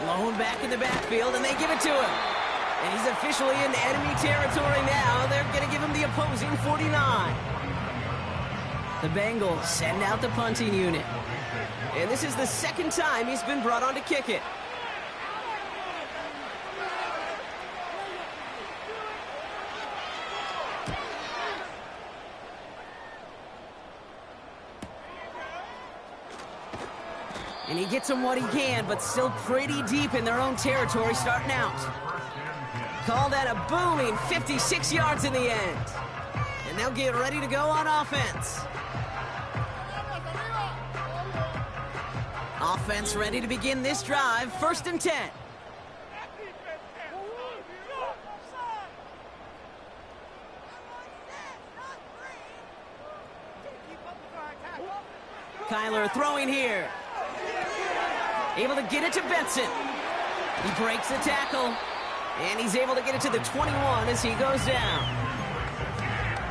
Lone back in the backfield, and they give it to him. And he's officially in enemy territory now. They're going to give him the opposing 49. The Bengals send out the punting unit. And this is the second time he's been brought on to kick it. And he gets them what he can, but still pretty deep in their own territory starting out. Call that a booming 56 yards in the end. And they'll get ready to go on offense. Offense ready to begin this drive. First and 10. Kyler throwing here. Able to get it to Benson. He breaks the tackle. And he's able to get it to the 21 as he goes down.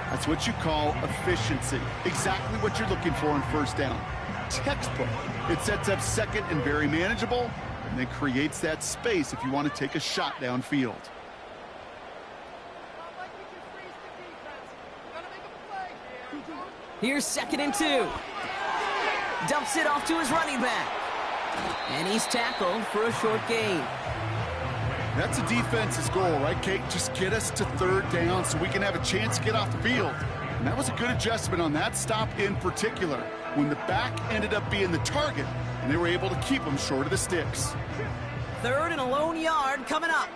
That's what you call efficiency. Exactly what you're looking for on first down. Textbook. It sets up second and very manageable, and then creates that space if you want to take a shot downfield. Here's second and 2. Dumps it off to his running back. And he's tackled for a short gain. That's a defense's goal, right, Kate? Just get us to third down so we can have a chance to get off the field. And that was a good adjustment on that stop in particular, when the back ended up being the target, and they were able to keep him short of the sticks. Third and a lone yard coming up.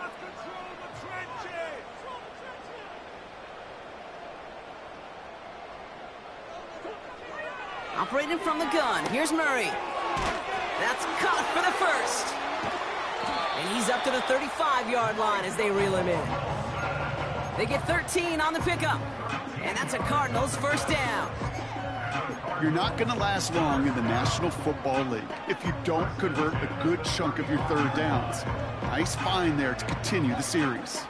Operating from the gun, here's Murray. That's caught for the first. And he's up to the 35-yard line as they reel him in. They get 13 on the pickup. And that's a Cardinals first down. You're not going to last long in the National Football League if you don't convert a good chunk of your third downs. Nice find there to continue the series.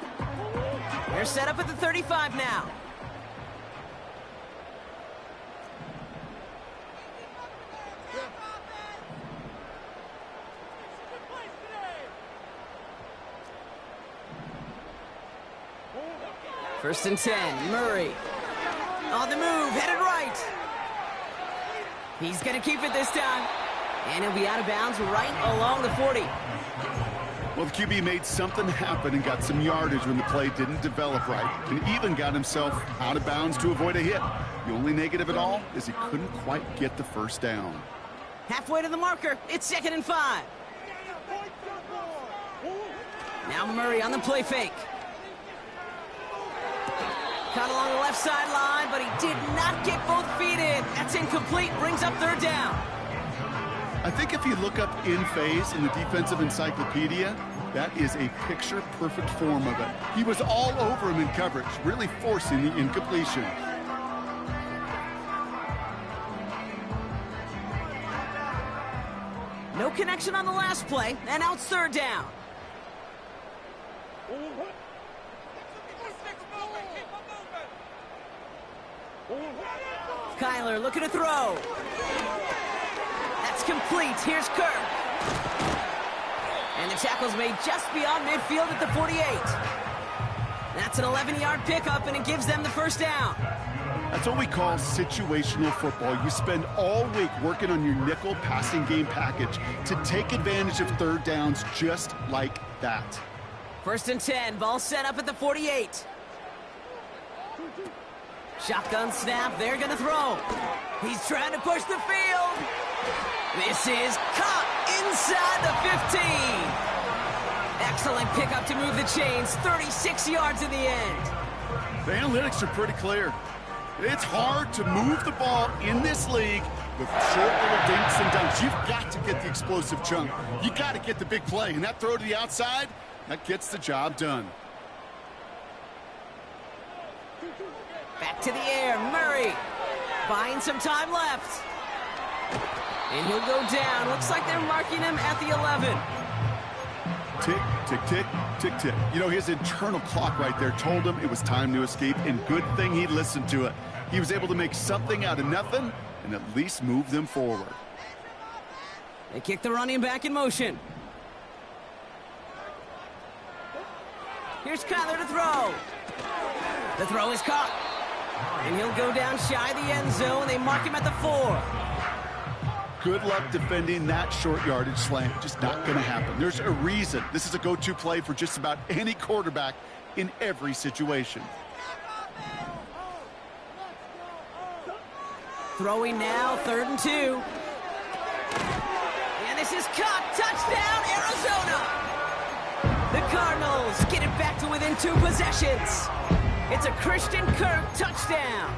They're set up at the 35 now. First and 10, Murray. On the move, headed right. He's going to keep it this time. And he'll be out of bounds right along the 40. Well, the QB made something happen and got some yardage when the play didn't develop right, and even got himself out of bounds to avoid a hit. The only negative at all is he couldn't quite get the first down. Halfway to the marker, it's 2nd and 5. Now Murray on the play fake. Caught along the left sideline, but he did not get both feet in. That's incomplete, brings up 3rd down. I think if you look up in phase in the defensive encyclopedia, that is a picture-perfect form of it. He was all over him in coverage, really forcing the incompletion. No connection on the last play, and now it's 3rd down. Kyler looking to throw. That's complete. Here's Kirk. And the tackle's made just beyond midfield at the 48. That's an 11-yard pickup, and it gives them the 1st down. That's what we call situational football. You spend all week working on your nickel passing game package to take advantage of 3rd downs just like that. 1st and 10, ball set up at the 48. Shotgun snap, they're gonna throw. He's trying to push the field. This is caught inside the 15. Excellent pickup to move the chains, 36 yards in the end. The analytics are pretty clear. It's hard to move the ball in this league with short little dinks and dunks. You've got to get the explosive chunk. You got to get the big play, and that throw to the outside, that gets the job done. Back to the air, Murray. Buying some time left. And he'll go down. Looks like they're marking him at the 11. Tick, tick, tick, tick, tick. You know, his internal clock right there told him it was time to escape, and good thing he listened to it. He was able to make something out of nothing and at least move them forward. They kick the running back in motion. Here's Kyler to throw. The throw is caught. And he'll go down shy of the end zone. They mark him at the 4. Good luck defending that short yardage slant. Just not going to happen. There's a reason this is a go-to play for just about any quarterback in every situation. Throwing now, 3rd and 2. And this is caught. Touchdown, Arizona. The Cardinals get it back to within 2 possessions. It's a Christian Kirk touchdown.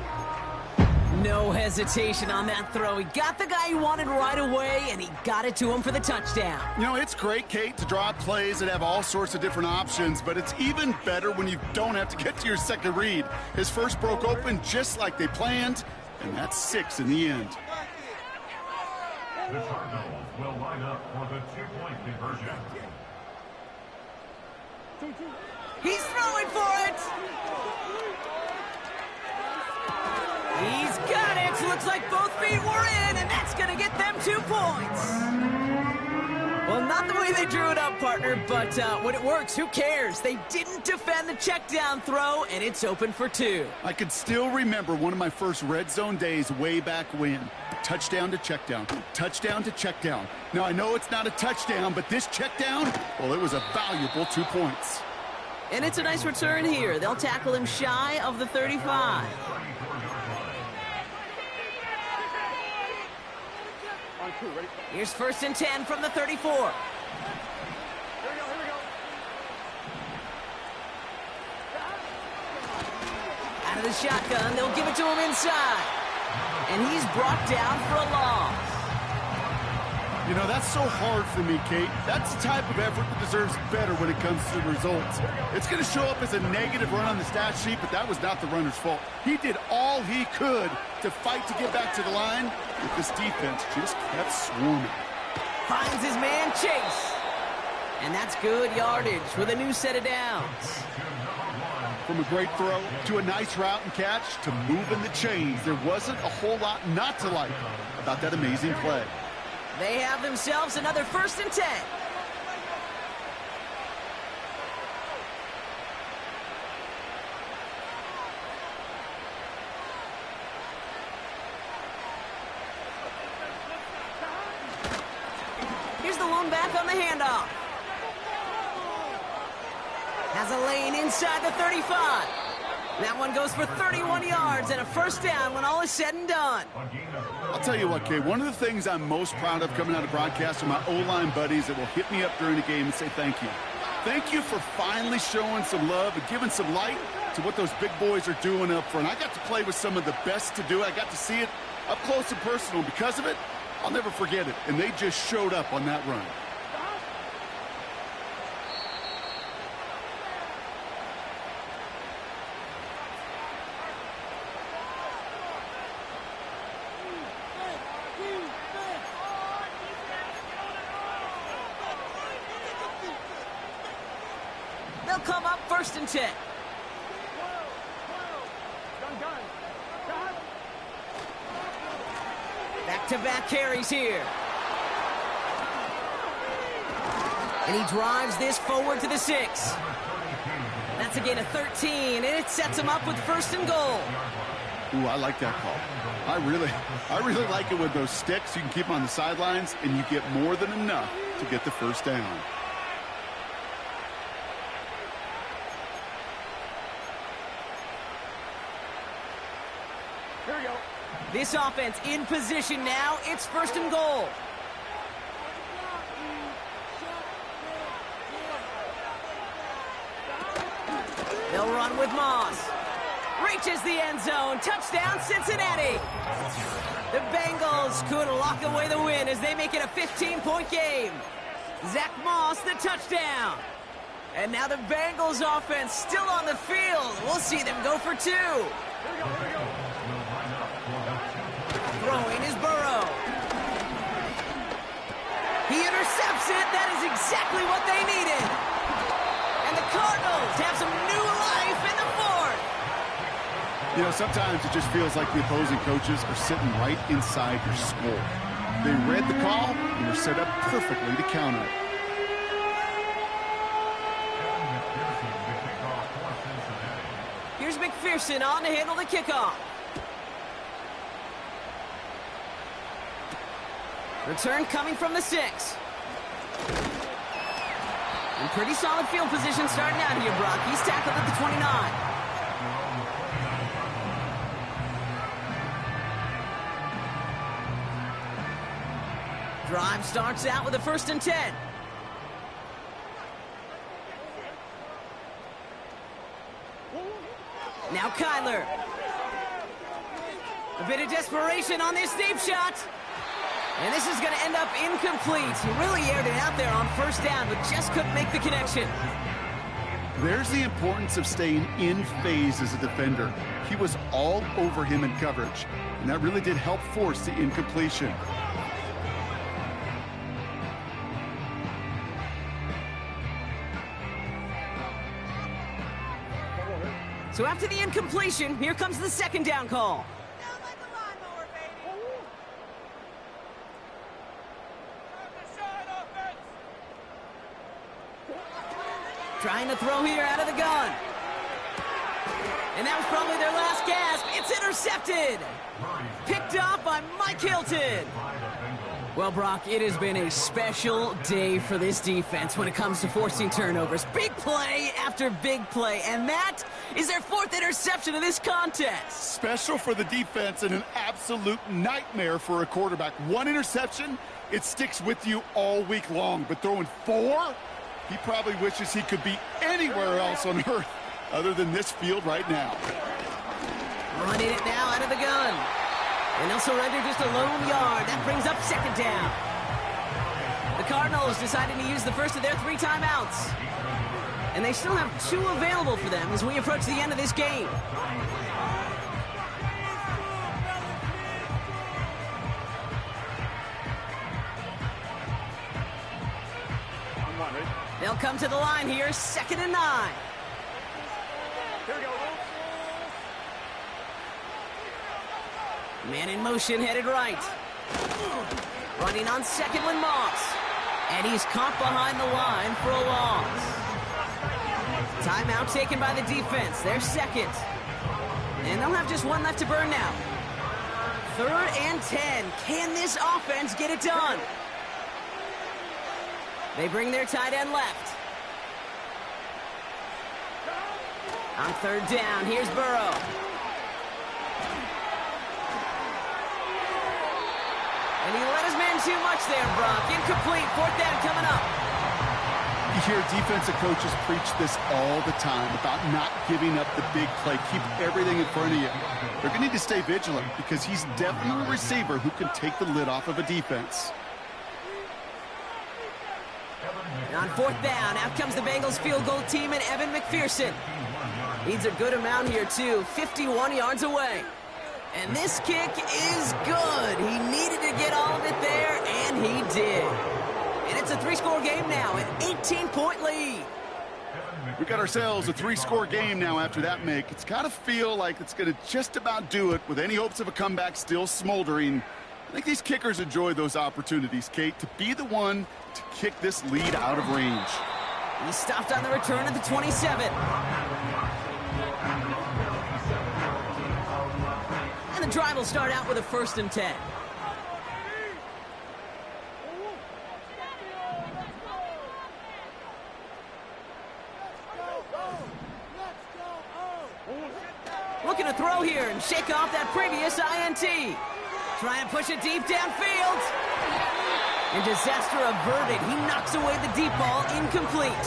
No hesitation on that throw. He got the guy he wanted right away, and he got it to him for the touchdown. You know, it's great, Kate, to draw up plays that have all sorts of different options, but it's even better when you don't have to get to your second read. His first broke open just like they planned, and that's 6 in the end. The Cardinals will line up for the 2-point conversion. He's throwing for it. He's got it. Looks like both feet were in, and that's going to get them 2 points. Well, not the way they drew it up, partner, but when it works, who cares? They didn't defend the check down throw, and it's open for 2. I can still remember one of my first red zone days way back when. Touchdown to check down. Touchdown to check down. Now, I know it's not a touchdown, but this check down, well, it was a valuable 2 points. And it's a nice return here. They'll tackle him shy of the 35. Here's 1st and 10 from the 34. Here we go. Out of the shotgun, they'll give it to him inside. And he's brought down for a loss. You know, that's so hard for me, Kate. That's the type of effort that deserves better when it comes to the results. It's going to show up as a negative run on the stat sheet, but that was not the runner's fault. He did all he could to fight to get back to the line, but this defense just kept swarming. Finds his man Chase. And that's good yardage with a new set of downs. From a great throw to a nice route and catch to moving the chains, there wasn't a whole lot not to like about that amazing play. They have themselves another 1st and 10. alone back on the handoff. Has a lane inside the 35. That one goes for 31 yards and a first down when all is said and done. I'll tell you what, Kay, one of the things I'm most proud of coming out of broadcast are my O-line buddies that will hit me up during the game and say thank you. Thank you for finally showing some love and giving some light to what those big boys are doing up front. I got to play with some of the best to do it. I got to see it up close and personal. Because of it, I'll never forget it. And they just showed up on that run. They'll come up 1st and 10. Back-to-back carries here. And he drives this forward to the 6. That's a gain of 13, and it sets him up with 1st and goal. Ooh, I like that call. I really like it with those sticks. You can keep them on the sidelines, and you get more than enough to get the first down. This offense in position now. It's 1st and goal. They'll run with Moss. Reaches the end zone. Touchdown, Cincinnati. The Bengals could lock away the win as they make it a 15-point game. Zach Moss, the touchdown. And now the Bengals offense still on the field. We'll see them go for 2. Throwing is Burrow. He intercepts it. That is exactly what they needed. And the Cardinals have some new life in the 4th. You know, sometimes it just feels like the opposing coaches are sitting right inside your skull. They read the call and were set up perfectly to counter it. Here's McPherson on to handle the kickoff. Return coming from the 6. In pretty solid field position starting out here, Brock. He's tackled at the 29. Drive starts out with a 1st and 10. Now Kyler. A bit of desperation on this deep shot. And this is going to end up incomplete. He really aired it out there on 1st down, but just couldn't make the connection. There's the importance of staying in phase as a defender. He was all over him in coverage, and that really did help force the incompletion. So after the incompletion, here comes the 2nd down call. Trying to throw here out of the gun. And that was probably their last gasp. It's intercepted. Picked off by Mike Hilton. Well, Brock, it has been a special day for this defense when it comes to forcing turnovers. Big play after big play, and that is their 4th interception of this contest. Special for the defense and an absolute nightmare for a quarterback. 1 interception, it sticks with you all week long, but throwing 4? He probably wishes he could be anywhere else on earth other than this field right now. Running it now out of the gun. And they'll surrender just a lone yard. That brings up 2nd down. The Cardinals decided to use the first of their 3 timeouts. And they still have 2 available for them as we approach the end of this game. They'll come to the line here, 2nd and 9. Man in motion, headed right. Running on 2nd with Moss. And he's caught behind the line for a loss. Timeout taken by the defense. They're 2nd. And they'll have just 1 left to burn now. 3rd and 10. Can this offense get it done? They bring their tight end left. On third down, here's Burrow. And he let his man too much there, Brock. Incomplete, fourth down coming up. You hear defensive coaches preach this all the time about not giving up the big play. Keep everything in front of you. They're going to need to stay vigilant because he's definitely a receiver who can take the lid off of a defense. And on fourth down, out comes the Bengals field goal team and Evan McPherson. Needs a good amount here, too. 51 yards away. And this kick is good. He needed to get all of it there, and he did. And it's a three-score game now, an 18-point lead. We got ourselves a three-score game now after that make. It's got to feel like it's going to just about do it with any hopes of a comeback still smoldering. I think these kickers enjoy those opportunities, Kate, to be the one to kick this lead out of range. He stopped on the return at the 27. And the drive will start out with a 1st and 10. Looking to throw here and shake off that previous INT. Trying to push it deep downfield. And disaster averted. He knocks away the deep ball, incomplete.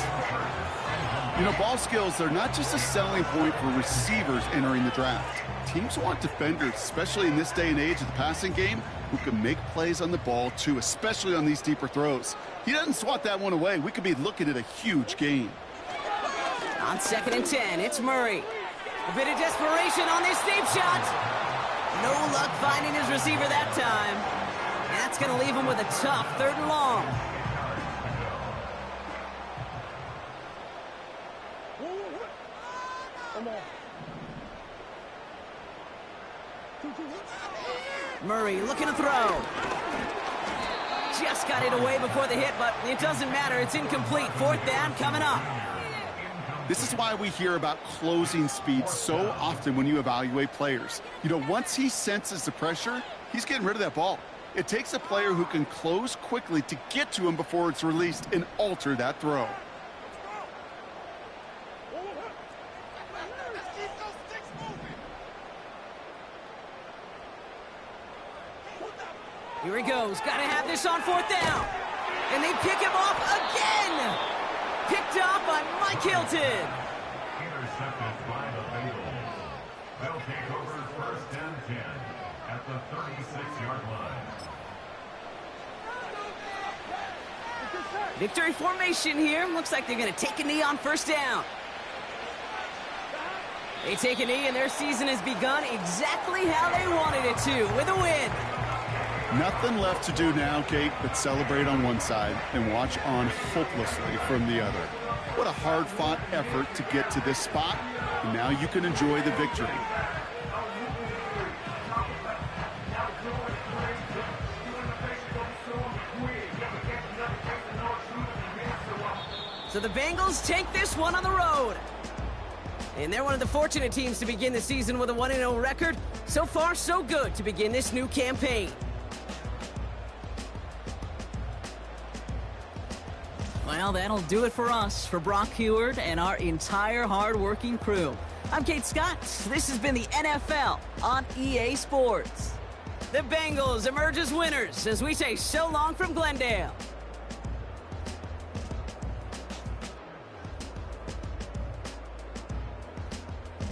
You know, ball skills are not just a selling point for receivers entering the draft. Teams want defenders, especially in this day and age of the passing game, who can make plays on the ball too, especially on these deeper throws. He doesn't swat that one away. We could be looking at a huge gain. On 2nd and 10, it's Murray. A bit of desperation on this deep shot. No luck finding his receiver that time. And that's going to leave him with a tough 3rd and long. Murray looking to throw. Just got it away before the hit, but it doesn't matter. It's incomplete. 4th down coming up. This is why we hear about closing speed so often when you evaluate players. You know, once he senses the pressure, he's getting rid of that ball. It takes a player who can close quickly to get to him before it's released and alter that throw. Here he goes. Got to have this on 4th down. And they pick him off again. Picked off by Mike Hilton. Intercepted by the Bengals. They'll take over 1st and 10 at the 36-yard line. Victory formation here. Looks like they're going to take a knee on 1st down. They take a knee and their season has begun exactly how they wanted it to, with a win. Nothing left to do now, Kate, but celebrate on one side and watch on hopelessly from the other. What a hard-fought effort to get to this spot, and now you can enjoy the victory. So the Bengals take this one on the road. And they're one of the fortunate teams to begin the season with a 1-0 record. So far, so good to begin this new campaign. Well, that'll do it for us, for Brock Heward and our entire hard-working crew. I'm Kate Scott. This has been the NFL on EA Sports. The Bengals emerge as winners as we say so long from Glendale.